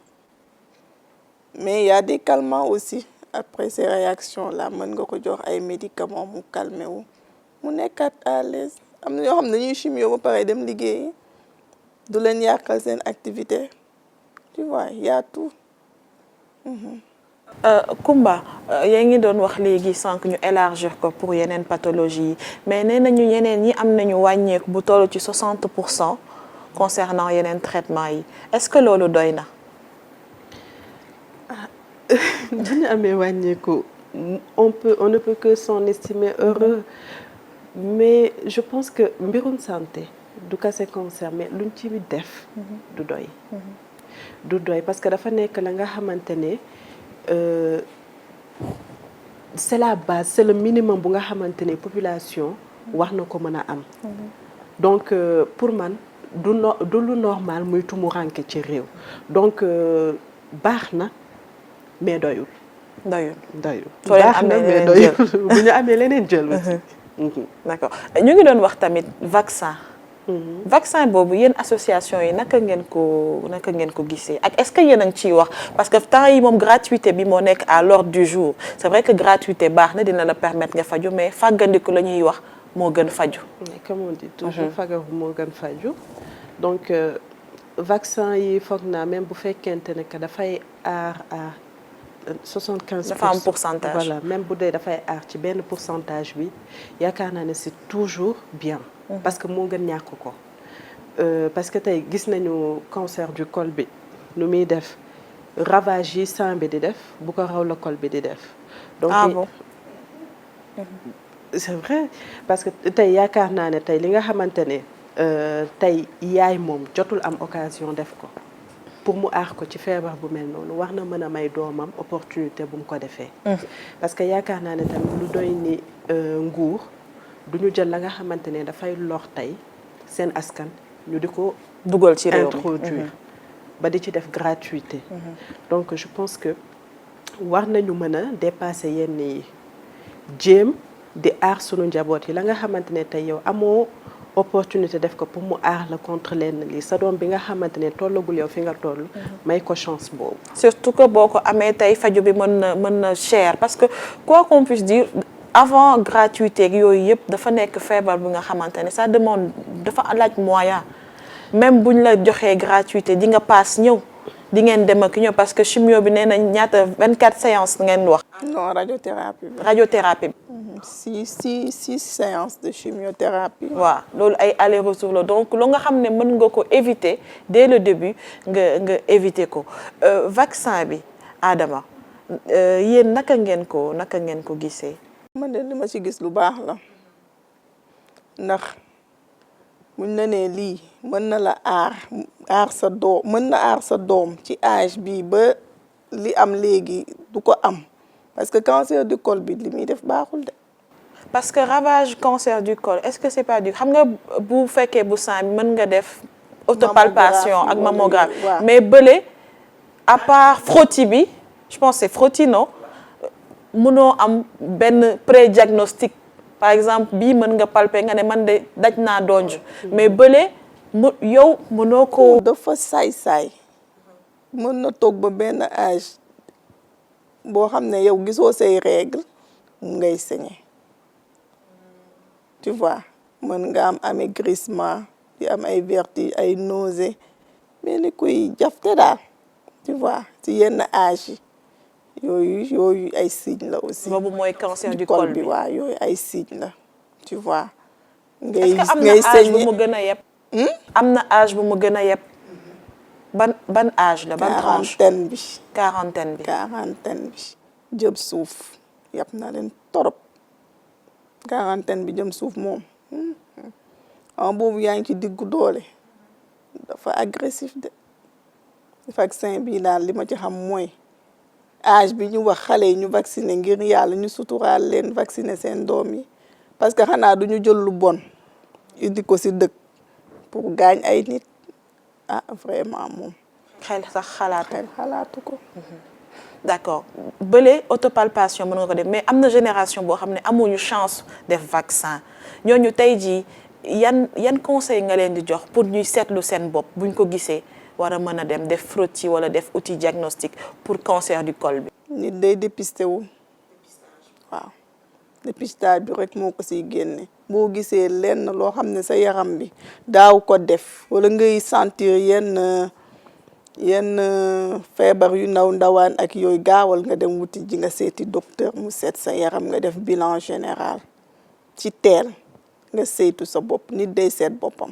mais il y a des calmants aussi après ces réactions là mën nga ko jox ay médicaments mu calmer wu mu nekkaat à l'aise am na ñoo xam ne dañuy chimio ba pare dem liggéeyi du leen yàqal seen activité tu vois y a tout. Kumba yaa ngi doon wax léegi sànq ñu élargir ko pour yeneen pathologie yi mais nee nañu yeneen ñi am nañu wàññeeku bu toll ci 60% concernant yeneen traitement yi est-ce que loolu doy na. dina amee wàññeeku on ne peut que s'en estimer heureux mais je pense que mbirum santé du kase cancer mais luñ ci def du doy parce que dafa nekk la nga xamante ne c'est la base c'est le minimum bu nga xamante ne population war na ko mën a am donc pour man du lu normal muy tumuranke ci réew donc baax na mais doyul baax na mais doyul bu ñu amee leneen jël aussi d'accord ñu ngi doon wax tamit vaccin. vaccin boobu yéen association yi naka ngeen ko gisee ak est-ce que yéen a ngi ciy wax parce que temps yi moom gratuité bi moo nekk à l'ordre du jour c'est vrai que gratuité baax na dina la permettre nga faju mais fàggandiku la ñuy wax moo gën faju. comme on dit toujours fagaru moo gën faju donc vaccin yi foog naa même bu fekkente ne que dafay aar à 75%. dafa am pourcentage voilà même bu dee dafay aar ci benn pourcentage bi yaakaar naa ne c'est toujours bien. parce que moo gën ñàkk ko. parce que tey gis nañu cancer du col bi nu muy def ravage yi sang bi di def bu ko raw la col bi di def. donc bon. c'est vrai parce que tey yaakaar naa ne tey li nga xamante ne tey yaay moom jotul am occasion def ko pour mu aar ko ci feebar bu mel noonu war na mën a may doomam opportunité bu mu ko defee. parce que yaakaar naa ne tamit lu doy ni nguur du ñu jël la nga xamante ne dafay lor tey seen askan ñu di ko dugal ci réew mi introduire ba di ci def gratuité. donc je pense que war nañu mën a dépasser yenn yi jéem di aar sunu njaboot yi la nga xamante ne tey yow amoo opportunité def ko pour mu aar la contre lenn lii sa doom bi nga xamante ne tollagul yow fi nga toll. may ko chance boobu. surtout que boo ko amee tey faju bi mën na cher parce que quoi qu'on puisse dire avant gratuité yooyu yëpp dafa nekk feebar bi nga xamante ne ça demande dafa laaj moyen même buñ la joxee gratuité di nga paas ñëw di ngeen dem ak ñëw parce que chimio bi nee nañ ñaata 24 séances ngeen wax. non radiothérapie bi. radiothérapie bi. 6 séances de chimiothérapie. waaw loolu ay aller-retour la donc lu nga xam ne mën nga ko éviter dès le début nga éviter ko vaccin bi Adama yéen naka ngeen ko gisee. man de li ma ci gis lu baax la ndax buñ la nee lii mën na la aar sa doom mën na aar sa doom ci âge bi ba li am léegi du ko am parce que cancer du col bi li muy def baaxul de. parce que ravage cancer du col est-ce que c'est pas du xam nga bu fekkee bu sang bi mën nga def autopalpation ak mammographie mais bële à part frottis bi je pense c'est frottis non mënoo am benn pré-diagnostic par exemple bii mën nga palper nga ne man de daj naa donj mais bële yow mënoo ko. dafa saay mën na toog ba benn âge boo xam ne yow gisoo say règle mu ngay saigner tu vois mën nga am amaigrissement di am ay vertige ay nausées mais ni kuy jafte daal tu vois ci yenn âge yi yooyu ay signe la aussi. boobu mooy cancer du col bi waaw yooyu ay signe la tu vois. est-ce que am na âge bu mu gën a yeb. am na âge bu mu gën a yeb. ban âge la ban tranche. quarantaine bi. jëm suuf yab na leen torop. quarantaine bi jëm suuf moom. boobu yaa ngi ci diggu doole dafa agressif de. vaccin bi daal li ma ci xam mooy. âge bi ñu wax xale yi ñu vacciner ngir yàlla ñu suturaal leen vacciner seen doom yi parce que xanaa du ñu jël lu bon indi ko ci dëkk pour gaañ ay nit vraiment moom. xel xalaatu ko. d'accord bële autopalpation mën nga ko def mais am na génération boo xam ne amuñu chance def vaccin ñooñu tey jii yan conseil nga leen di jox pour ñuy seetlu seen bopp buñ ko gisee. war a mën a dem def frottis wala def outil diagnostic pour cancer du col bi. nit day dépisté wu waaw dépistage bi rek moo ko siy génne. boo gisee lenn loo xam ne sa yaram bi daaw ko def wala ngay sentir yenn feebar yu ndawaan ak yooyu gaawal nga dem wuti ji nga seeti docteur mu seet sa yaram nga def bilan général ci teel nga saytu sa bopp nit day seet boppam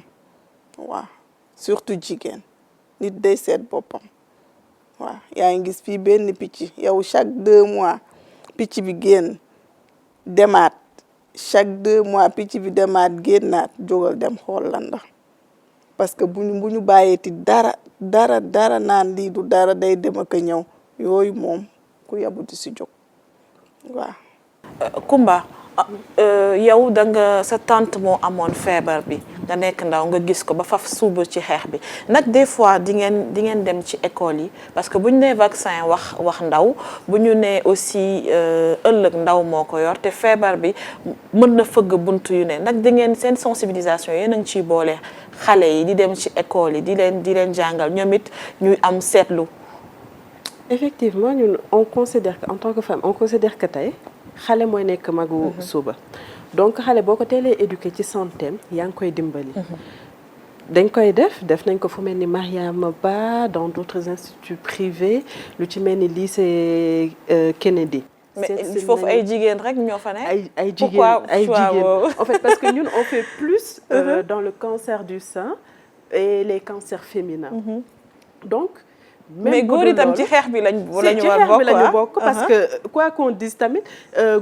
waaw surtout jigéen. nit day seet boppam waaw yaa ngi gis fii benn picc yow chaque 2 mois picc bi génn demaat chaque 2 mois picc bi demaat génnaat jógal dem xool la ndax parce que bu ñu bàyyeeti dara naan lii du dara day dem ak a ñëw yooyu moom ku yabu di si jóg waaw. Kumba yow da nga sa tante moo amoon feebar bi nga nekk ndaw nga gis ko ba faf suuba ci xeex bi nag des fois di ngeen dem ci école yi parce que bu ñu nee vaccin wax ndaw bu ñu nee aussi ëllëg ndaw moo ko yor te feebar bi mën na fëgg buntu yu ne nag di ngeen seen sensibilisation yéen a ngi ciy boole xale yi di dem ci école yi di leen jàngal ñoom it ñuy am seetlu. Effectivement ñun on considère que en tant que femme on considère que tey xale mooy nekk magu suba donc xale boo ko teelee éduquer ci santeem yaa ngi koy dimbali. dañ koy def nañ ko fu mel ni Mariama Ba dans d'autres instituts privés lu ci mel ni lycée Kennedy. mais foofu ay jigéen rek ñoo fa nekk. ay jigéen en fait parce que ñun on fait plus dans le cancer du sein et les cancers féminins. donc mais góor itam ci xeex bi lañu bokk parce que quoi qu'on dise tamit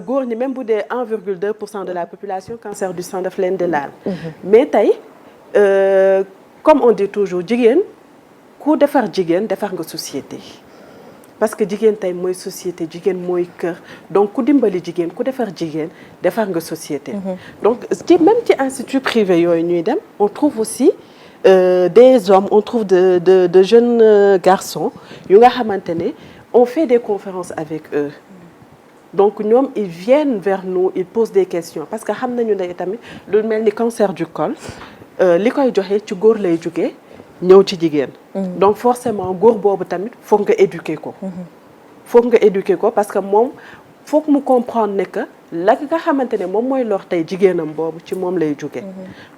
góor ñi même bu dee 1,2% de la population cancer du sein daf leen di laal. mais tey comme on dit toujours jigéen ku defar jigéen defar nga société. parce que jigéen tey mooy société jigéen mooy kër donc ku dimbali jigéen ku defar jigéen defar nga société. donc même ci institut privé yooyu ñuy dem on trouve aussi des hommes on trouve de jeunes garçons yu nga xamante ne on fait des conférences avec eux. donc ñoom ils viennent vers nous ils posent des questions parce que xam nañu ne tamit lu mel ni cancer du col li koy joxe ci góor lay jógee. ñëw ci jigéen. donc forcément góor boobu tamit foog nga éduquer ko. foog nga éduquer ko parce que moom foog mu comprendre ne que la nga xamante ne moom mooy lor tey jigéenam boobu ci moom lay jóge.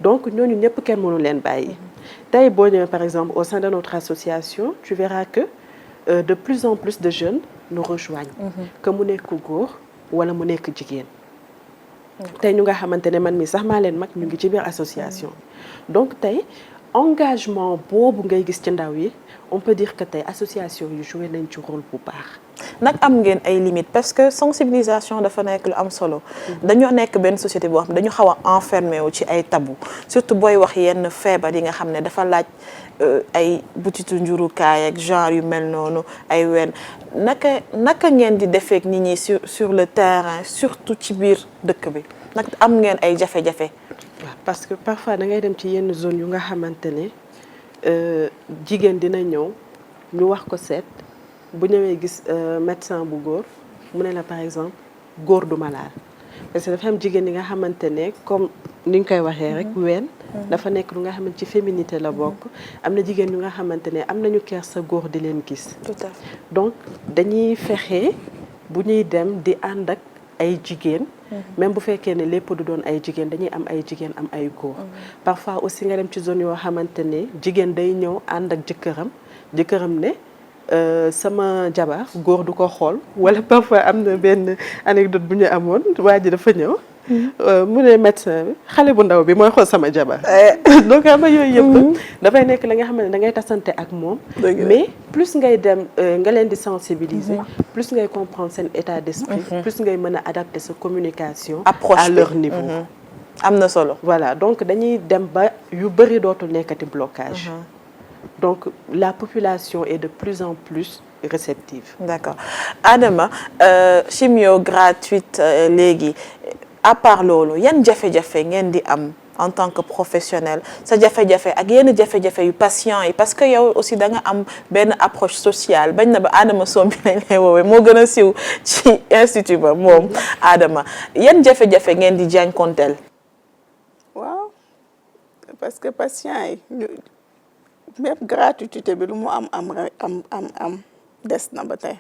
donc ñooñu ñëpp kenn mënu leen bàyyi. tey boo ñëwee par exemple au sein de notre association tu verras que de plus en plus de jeunes nous rejoignent. que mu nekk góor wala mu nekk jigéen. tey ñu nga xamante ne man mi sax maa leen mag ñu ngi ci biir association. donc tey. engagement boobu ngay gis ci ndaw yi on peut dire que tey association yu joué nañ ci rôle bu baax. nag am ngeen ay limites parce que sensibilisation dafa nekk lu am solo. dañoo nekk benn société boo xam ne dañu xaw a enfermé wu ci ay tabou surtout booy wax yenn feebar yi nga xam ne dafa laaj ay butitu njurukaay ak genre yu mel noonu ay wen naka ngeen di defeek nit ñi sur le terrain surtout ci biir dëkk bi nag am ngeen ay jafe-jafe. parce que parfois da ngay dem ci yenn zone yu nga xamante ne jigéen dina ñëw ñu wax ko seet bu ñëwee gis médecin bu góor mu ne la par exemple góor du ma laal parce que dafa am jigéen yi nga xamante ne comme ni ñu koy waxee rek ween dafa nekk lu nga xamante ci féminité la bokk am na jigéen yu nga xamante ne am nañu kersa góor di leen gis. tout à fait donc dañuy fexe bu ñuy dem di ànd ak ay jigéen. même bu fekkee ne lépp du doon ay jigéen dañuy am ay jigéen am ay góor. parfois aussi nga dem ci zone yoo xamante ne jigéen day ñëw ànd ak jëkkëram ne sama jabar góor du ko xool wala parfois am na benn anecdote bu ñu amoon waa ji dafa ñëw. mu ne médecin bi xale bu ndaw bi mooy xool sama jabar. donc xam nga yooyu yëpp. dafay nekk la nga xam ne da ngay tasante ak moom. mais plus ngay dem nga leen di sensibiliser. plus ngay comprendre seen état d'esprit. plus ngay mën a adapter sa communication. à leur niveau. am na solo. voilà donc dañuy dem ba yu bëri dootul nekkati blocage. donc la population est de plus en plus réceptive. d'accord Adama chimio gratuite léegi. à part loolu yan jafe-jafe ngeen di am en tant que professionnel sa jafe-jafe ak yenn jafe-jafe yu patient yi parce que yow aussi da nga am benn approche sociale bañ na ba Adama Sombi lañ lay woowee moo gën a siiw ci institut ba moom Adama yan jafe-jafe ngeen di jànkonteel. waaw parce que patient yi même gratuité bi lu mu am des na ba tey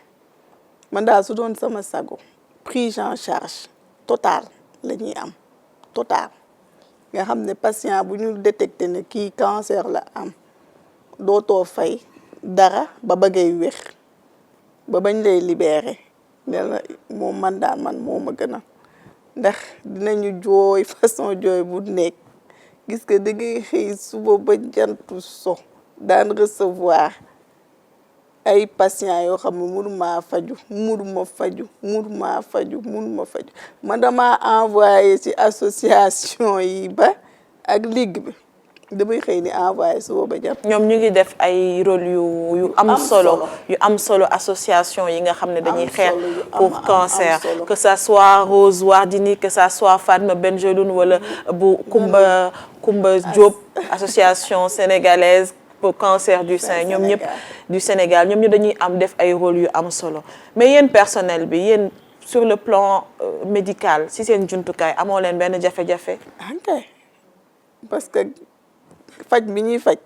man daal su doon sama sago prise en charge totale la ñuy am total nga xam ne patient bu ñu détecté ne kii cancer la am dootoo fay dara ba bëggee wér ba bañ lay libéré ne la moom man daal man moo ma gën a ndax dinañu jooy façon jooy bu nekk gis que da ngay xëy suba ba jantu so daan recevoir ay patients yoo xam ne mënuma faju man dama envoyé ci association yi ba ak ligue bi damay xëy ni envoyé suba ba jàpp. ñoom ñu ngi def ay rôle yu am solo yu am solo association yi nga xam ne dañuy xeex pour cancer que ça soit Rose Wardini que ça soit Fatma Benjeloun wala bu Kumba Diop association sénégalaise pour cancer du sein ñoom ñëpp du Sénégal ñoom ñu dañuy am def ay rôle yu am solo mais yéen personnel bi yéen sur le plan médical si seen jumtukaay amoo leen benn jafe-jafe. ok parce que faj bi ñuy faj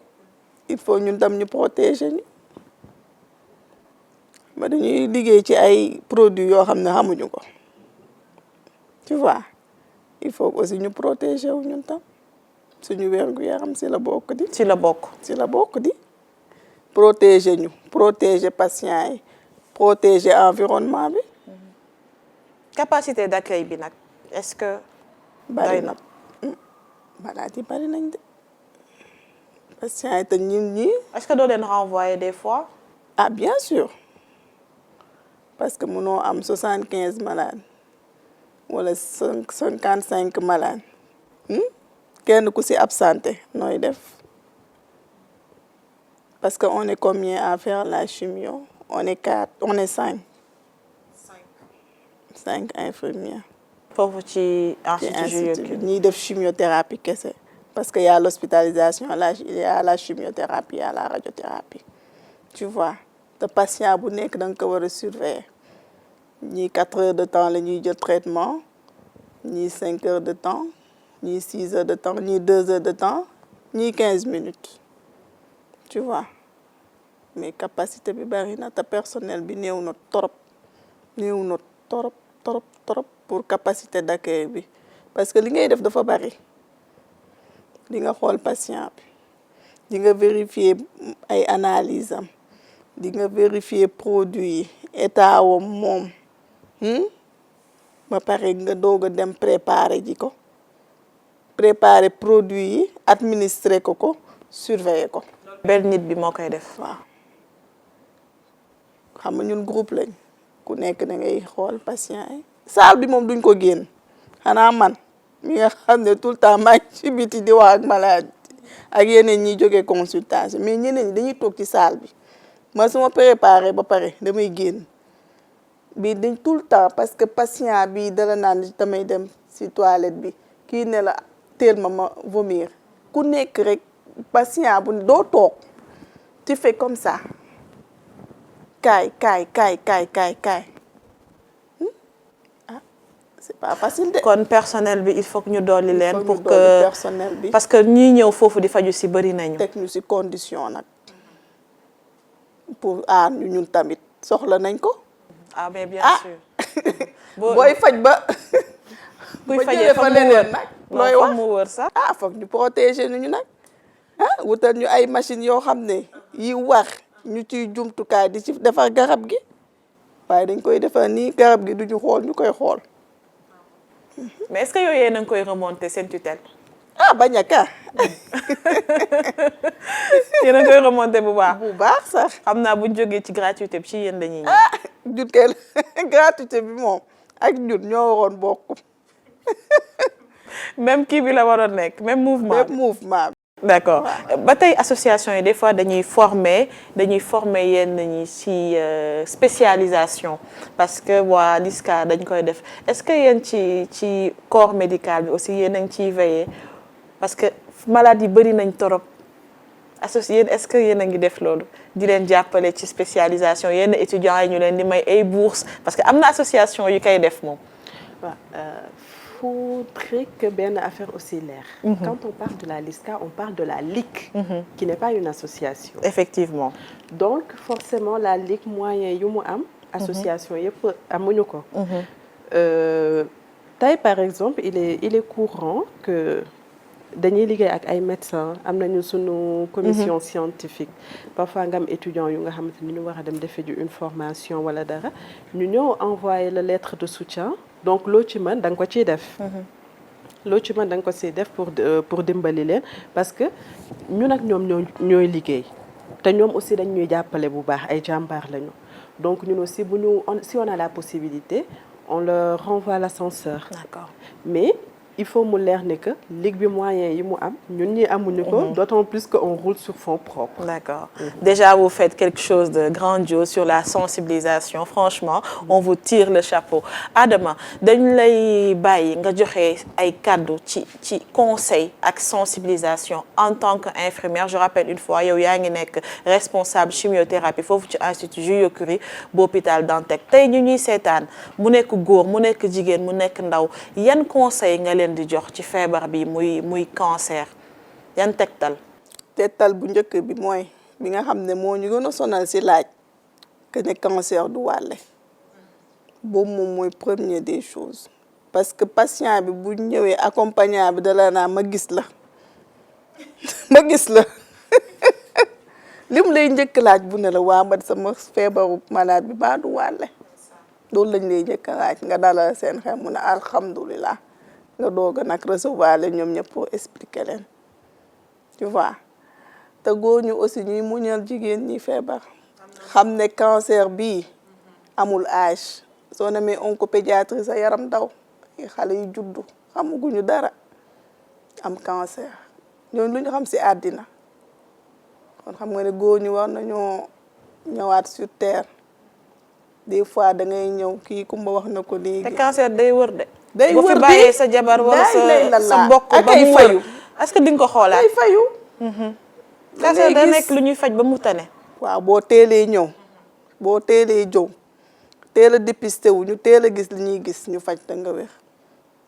il faut ñun tam ñu protéger ñu ba dañuy liggéey ci ay produits yoo xam ne xamuñu ko tu vois il faut aussi ñu protéger wu ñun tam suñu wér-gu-yaram si la bokk di. ci la bokk. si la bokk di protéger ñu protéger patients yi protéger environnement bi. capacité d'accueil bi nag est-ce que. bari na malade yi bari nañ de patients yi te ñun ñi. est-ce que doo leen renvoyer des fois. ah bien sûr parce que mënoo am 75 malades wala 55 malades kenn ku ci absenté nooy def parce que on est combien à faire la chimio on est 4 on est 5. 5 infirmières. foofu ci institut ñiy def chimiothérapie kese parce que y a l'hospitalisation il y a la chimiothérapie, il y a la radiothérapie tu vois te patient bu nekk da nga ko war a surveiller ñii 4 heures de temps la ñuy jël traitement ñii 5 heures de temps ñii 6 heures de temps ñii 2 heures de temps ñii 15 minutes tu vois mais capacité bi bari na te personnel bi néew na trop trop pour capacité d'accueil bi parce que li ngay def dafa bari di nga xool patient bi di nga vérifier ay analyse am di nga vérifier produit yi état wam moom ba pare nga doog a dem préparer ji ko préparer produit yi administrer ko surveiller ko. benn nit bi moo koy def. waaw xam nga ñun groupe lañ ku nekk da ngay xool patient yi. salle bi moom duñ ko génn xanaa man mi nga xam ne tout le temps maa ngi ci biti di wax ak malade ak yeneen ñi jógee consultation mais ñeneen ñi dañuy toog ci salle bi man su ma préparé ba pare damay génn bii dañ tout le temps parce que patient bi dala naan damay dem ci toilette bi kii ne la teel ma vomir ku nekk rek patient bu doo toog tu fais comme ça kaay c'est pas facile de. kon personnel bi il faut que ñu dolli leen. pour que personnel bi. parce que ñii ñëw foofu di faju ci bari nañu. teg ñu ci condition nag pour aar ñu ñun tamit soxla nañ ko. ah mais bien sûr. booy faj ba. buy fajee fa mu wër nag. looy wax mu wër sax. foog ñu protéger ñu nag wutal ñu ay machines yoo xam ne yi war ñu ciy jumtukaay di ci defar garab gi waaye dañ koy defar nii garab gi duñu xool ñu koy xool. mais est-ce que yooyu yéen a ngi koy remonter seen tutelle. bañ a ka. yéen a ngi koy remonter bu baax. bu baax sax. xam naa bu ñu jógee ci gratuité bi ci yéen dañuy ñëw. jut kay gratuité bi moom ak jut ñoo waroon bokk. même kii bi la waroon nekk même mouvement. même mouvement. d'accord ba tey association yi des fois dañuy former yenn ñi ci spécialisation parce que waa LISCA dañ koy def est-ce que yéen ci corps médical bi aussi yéen a ngi ciy veiller parce que malade yi bari nañ torop yéen est-ce que yéen a ngi def loolu di leen jàppale ci spécialisation yenn étudiants yi ñu leen di may ay bourses parce que am na association yu koy def moom. waaw faudrait que benn affaire aussi leer. Quand on parle de la LISCA, on parle de la LIC, qui n'est pas une association. Effectivement. Donc forcément la LIC moyen yu mu am. association yëpp amuñu ko. Tey par exemple il est courant que dañuy liggéey ak ay médecins am nañu sunu commission scientifique parfois nga am étudiants yu nga xamante ni ñu war a dem defe ji une formation wala dara ñu ñëw envoyer la lettre de soutien. donc loo ci mën da nga ko ciy def. loo ci mën da nga ko ciy def pour dimbali leen parce que ñun ak ñoom ñooy liggéey te ñoom aussi dañ ñuy jàppale bu baax ay jàmbaar lañu donc ñun aussi si on a la possibilité on leur renvoie l'ascenseur. D'accord. mais il faut mu leer ne que ligue bi moyen yi mu am ñun ñi amuñu ko d'autant plus que on roule sur fonds propres. D'accord. Déjà, vous faites quelque chose de grandiose sur la sensibilisation. Franchement, on vous tire le chapeau. Adama, dañ lay bàyyi nga joxe ay cadeau ci conseil ak sensibilisation en tant qu'infirmière. Je rappelle une fois, yow yaa ngi nekk responsable chimiothérapie foofu ci institut Jules Curie bu hôpital Dantec. Tey ñu ñuy seetaan mu nekk góor mu nekk jigéen mu nekk ndaw yan conseil nga leen di jox ci feebar bi muy cancer yan tegtal bu njëkk bi mooy bi nga xam ne moo ñu gën a sonal ci laaj que ne cancer du wàlle boobu moom mooy première des choses parce que patient bi bu ñëwee accompagnant bi dala naa ma gis la lim lay njëkk laaj bu ne la waa man sama feebaru malade bi baa du wàlle loolu lañ lay njëkk laaj nga dalal seen xel mu ne alhamdulilah nga doog a nag recevoir leen ñoom ñëpp pour expliquer leen tu vois te góor ñu aussi ñuy muñal jigéen ñi feebar xam ne cancer bii amul âge soo demee oncopédiatrie sa yaram daw xale yu juddu xamuguñu dara am cancer ñooñu lu ñu xam ci àddina kon xam nga ne góor ñu war nañoo ñëwaat sur terre des fois da ngay ñëw kii Kumba wax na ko léegi. te cancer day wër de. day wër boo fi bàyyee sa jabar wala sa mbokk ba mu wër est-ce que di nga ko xoolaat. day fayu. cancer da nekk lu ñuy faj ba mu tane. waaw boo teelee ñëw boo teelee jow teel a dépisté wu ñu teel a gis li ñuy gis ñu faj te nga wér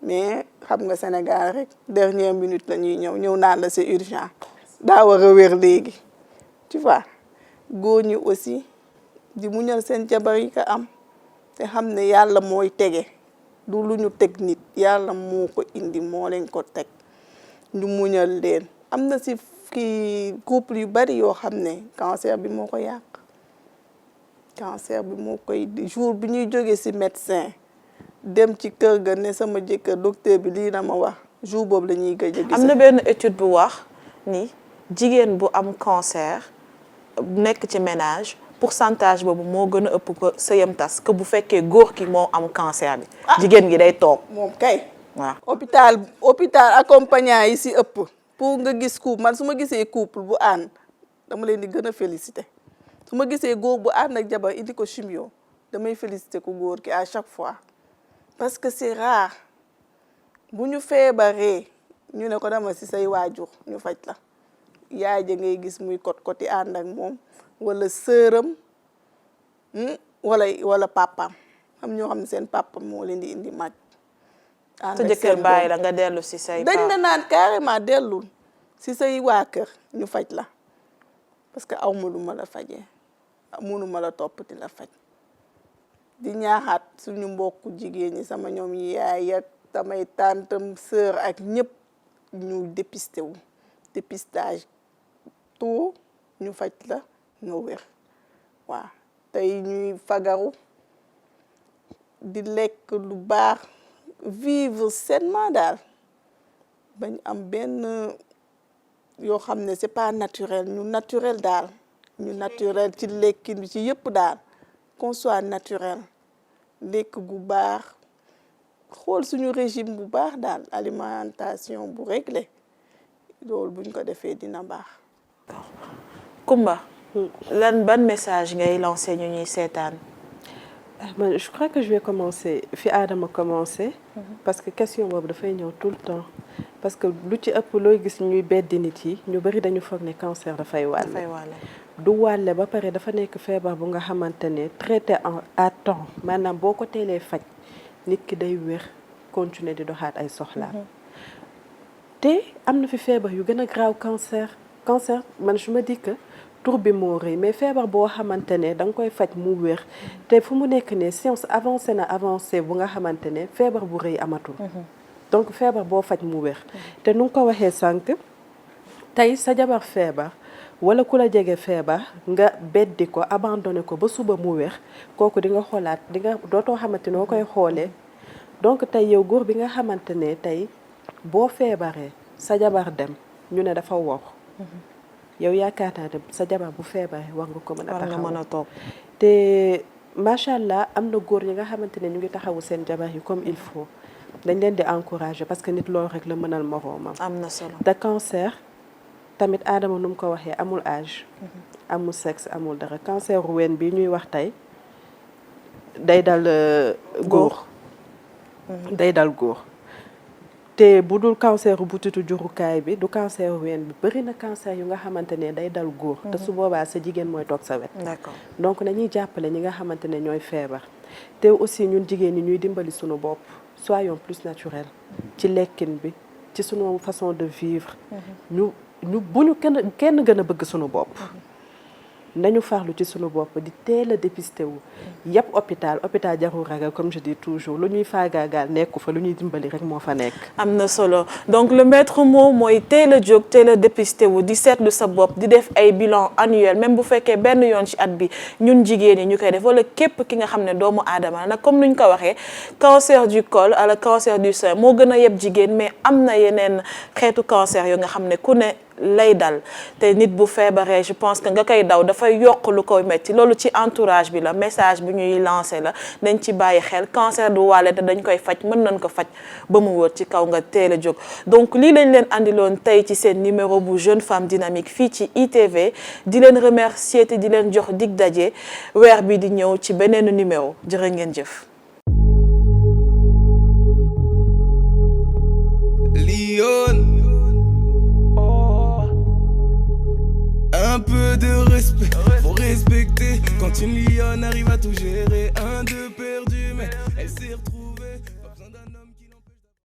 mais xam nga Sénégal rek dernière minute la ñuy ñëw naan la c'est urgent daa war a wér léegi tu vois góor ñi aussi di muñal seen jabar yi ko am te xam ne yàlla mooy tege du lu ñu teg nit yàlla moo ko indi moo leen ko teg ñu muñal leen am na ci kii couple yu bari yoo xam ne cancer bi moo ko yàq cancer bi moo koy jour bi ñuy jógee ci médecin dem ci kër ga ne sama jëkkër docteur bi lii na ma wax jour boobu la ñuy gëj a gis. am na benn étude bu wax ni jigéen bu am cancer nekk ci ménage pourcentage boobu moo gën a ëpp ko sëyam tas que bu fekkee góor ki moo am cancer bi. jigéen gi day toog. moom kay. waaw hôpital accompagnant yi ci ëpp. pour nga gis couple man su ma gisee couple bu ànd dama leen di gën a féliciter su ma gisee góor bu ànd ak jabar indi ko chimio damay féliciter ko góor ki à chaque fois parce que c'est rare bu ñu feebaree ñu ne ko dama ci say waajur ñu faj la yaay ja ngay gis muy kot-koti ànd ak moom wala sëram wala papaam am ñoo xam ne seen papam moo leen di indi mag. sa jëkkër bàyyi la nga dellu ci say dañ la naan carrément dellul ci say waa kër ñu faj la parce que aw ma lu ma la fajee mënuma la topp di la faj di ñaaxaat suñu mbokku jigéen ñi sama ñoom yaay ak samay tantam sœur ak ñëpp ñu dépisté wu dépistage tout ñu faj la nga wér waaw tey ñuy fagaru di lekk lu baax vivre sainement daal bañ am benn yoo xam ne c'est pas naturel ñu naturel daal ñu naturel ci lekkin bi ci yëpp daal qu'on soit naturel lekk gu baax xool suñu régime bu baax daal alimentation bu réglé loolu buñ ko defee dina baax. Kumba lan ban message ngay lancé ñu ñuy seetaan. Je crois que je vais commencer fi Adama commencer parce que question boobu dafay ñëw tout le temps parce que lu ci ëpp looy gis ñuy beddi nit yi ñu bari dañu foog ne cancer dafay wàlle du wàlle ba pare dafa nekk feebar bu nga xamante ne traité à temps maanaam boo ko teelee faj nit ki day wér continuer di doxaat ay soxlaam te am na fi feebar yu gën a graaw cancer man je me dis que tur bi moo rëy mais feebar boo xamante ne da nga koy faj mu wér te fu mu nekk ne science avancé bu nga xamante ne feebar bu rëy amatul donc feebar boo faj mu wér te nu nga ko waxee sànq tey sa jabar feebar wala ku la jege feebar nga beddi ko abandonné ko ba suba mu wér kooku di nga xoolaat di nga dootoo xamante noo koy xoolee donc tey yow góor bi nga xamante ne tey boo feebaree sa jabar dem ñu ne dafa wor yow yaakaar naa ne sa jabar bu feebaree war nga ko mën a taxaw te macha allah am na góor ñi nga xamante ne ñu ngi taxawu seen jabar yi comme il faut dañ leen di encourager parce que nit loolu rek la mënal moroomam. am na solo te cancer tamit Adama nu mu ko waxee amul âge. amul sexe amul dara cancer ween bi ñuy wax tey day dal góor. day dal góor te bu dul cancer butitu jurukaay bi du cancer ween bi bëri na cancer yu nga xamante ne day dal góor. te su boobaa sa jigéen mooy toog sa wet. d'accord donc nañuy jàppale ñi nga xamante ne ñooy feebar te aussi ñun jigéen ñi ñuy dimbali suñu bopp soyons plus naturels ci lekkin bi ci sunu façon de vivre. ñu bu ñu kenn gën a bëgg sunu bopp. nañu farlu ci sunu bopp di teel a dépisté wu yëpp hôpital jarul ragal comme je dis toujours lu ñuy faagaagal nekku fa lu ñuy dimbali rek moo fa nekk. am na solo donc le maître mot mooy teel a jóg teel a dépisté wu di seetlu sa bopp di def ay bilan annuel même bu fekkee benn yoon ci at bi ñun jigéen ñi ñu koy def wala képp ki nga xam ne doomu aadama nag comme nuñ ko waxee cancer du col wala cancer du sein moo gën a yeb jigéen mais am na yeneen xeetu cancer yu nga xam ne ku ne lay dal te nit bu feebaree je pense que nga koy daw dafay yokk lu koy metti loolu ci entourage bi la message bi ñuy lancé la dañ ci bàyyi xel cancer du wàlle te dañ koy faj mën nañ ko faj ba mu wër ci kaw nga teel a jóg donc lii lañ leen andiloon tey ci seen numéro bu jeune femme dynamique fii ci ITV di leen remercier te di leen jox dig daje weer bi di ñëw ci beneen numéro jërë ngeen jëf. Un peu de respect, faut respecter. Quand une lionne arrive à tout gérer, un, deux perdu, mais elle s'est retrouvée. Pas besoin d'un homme.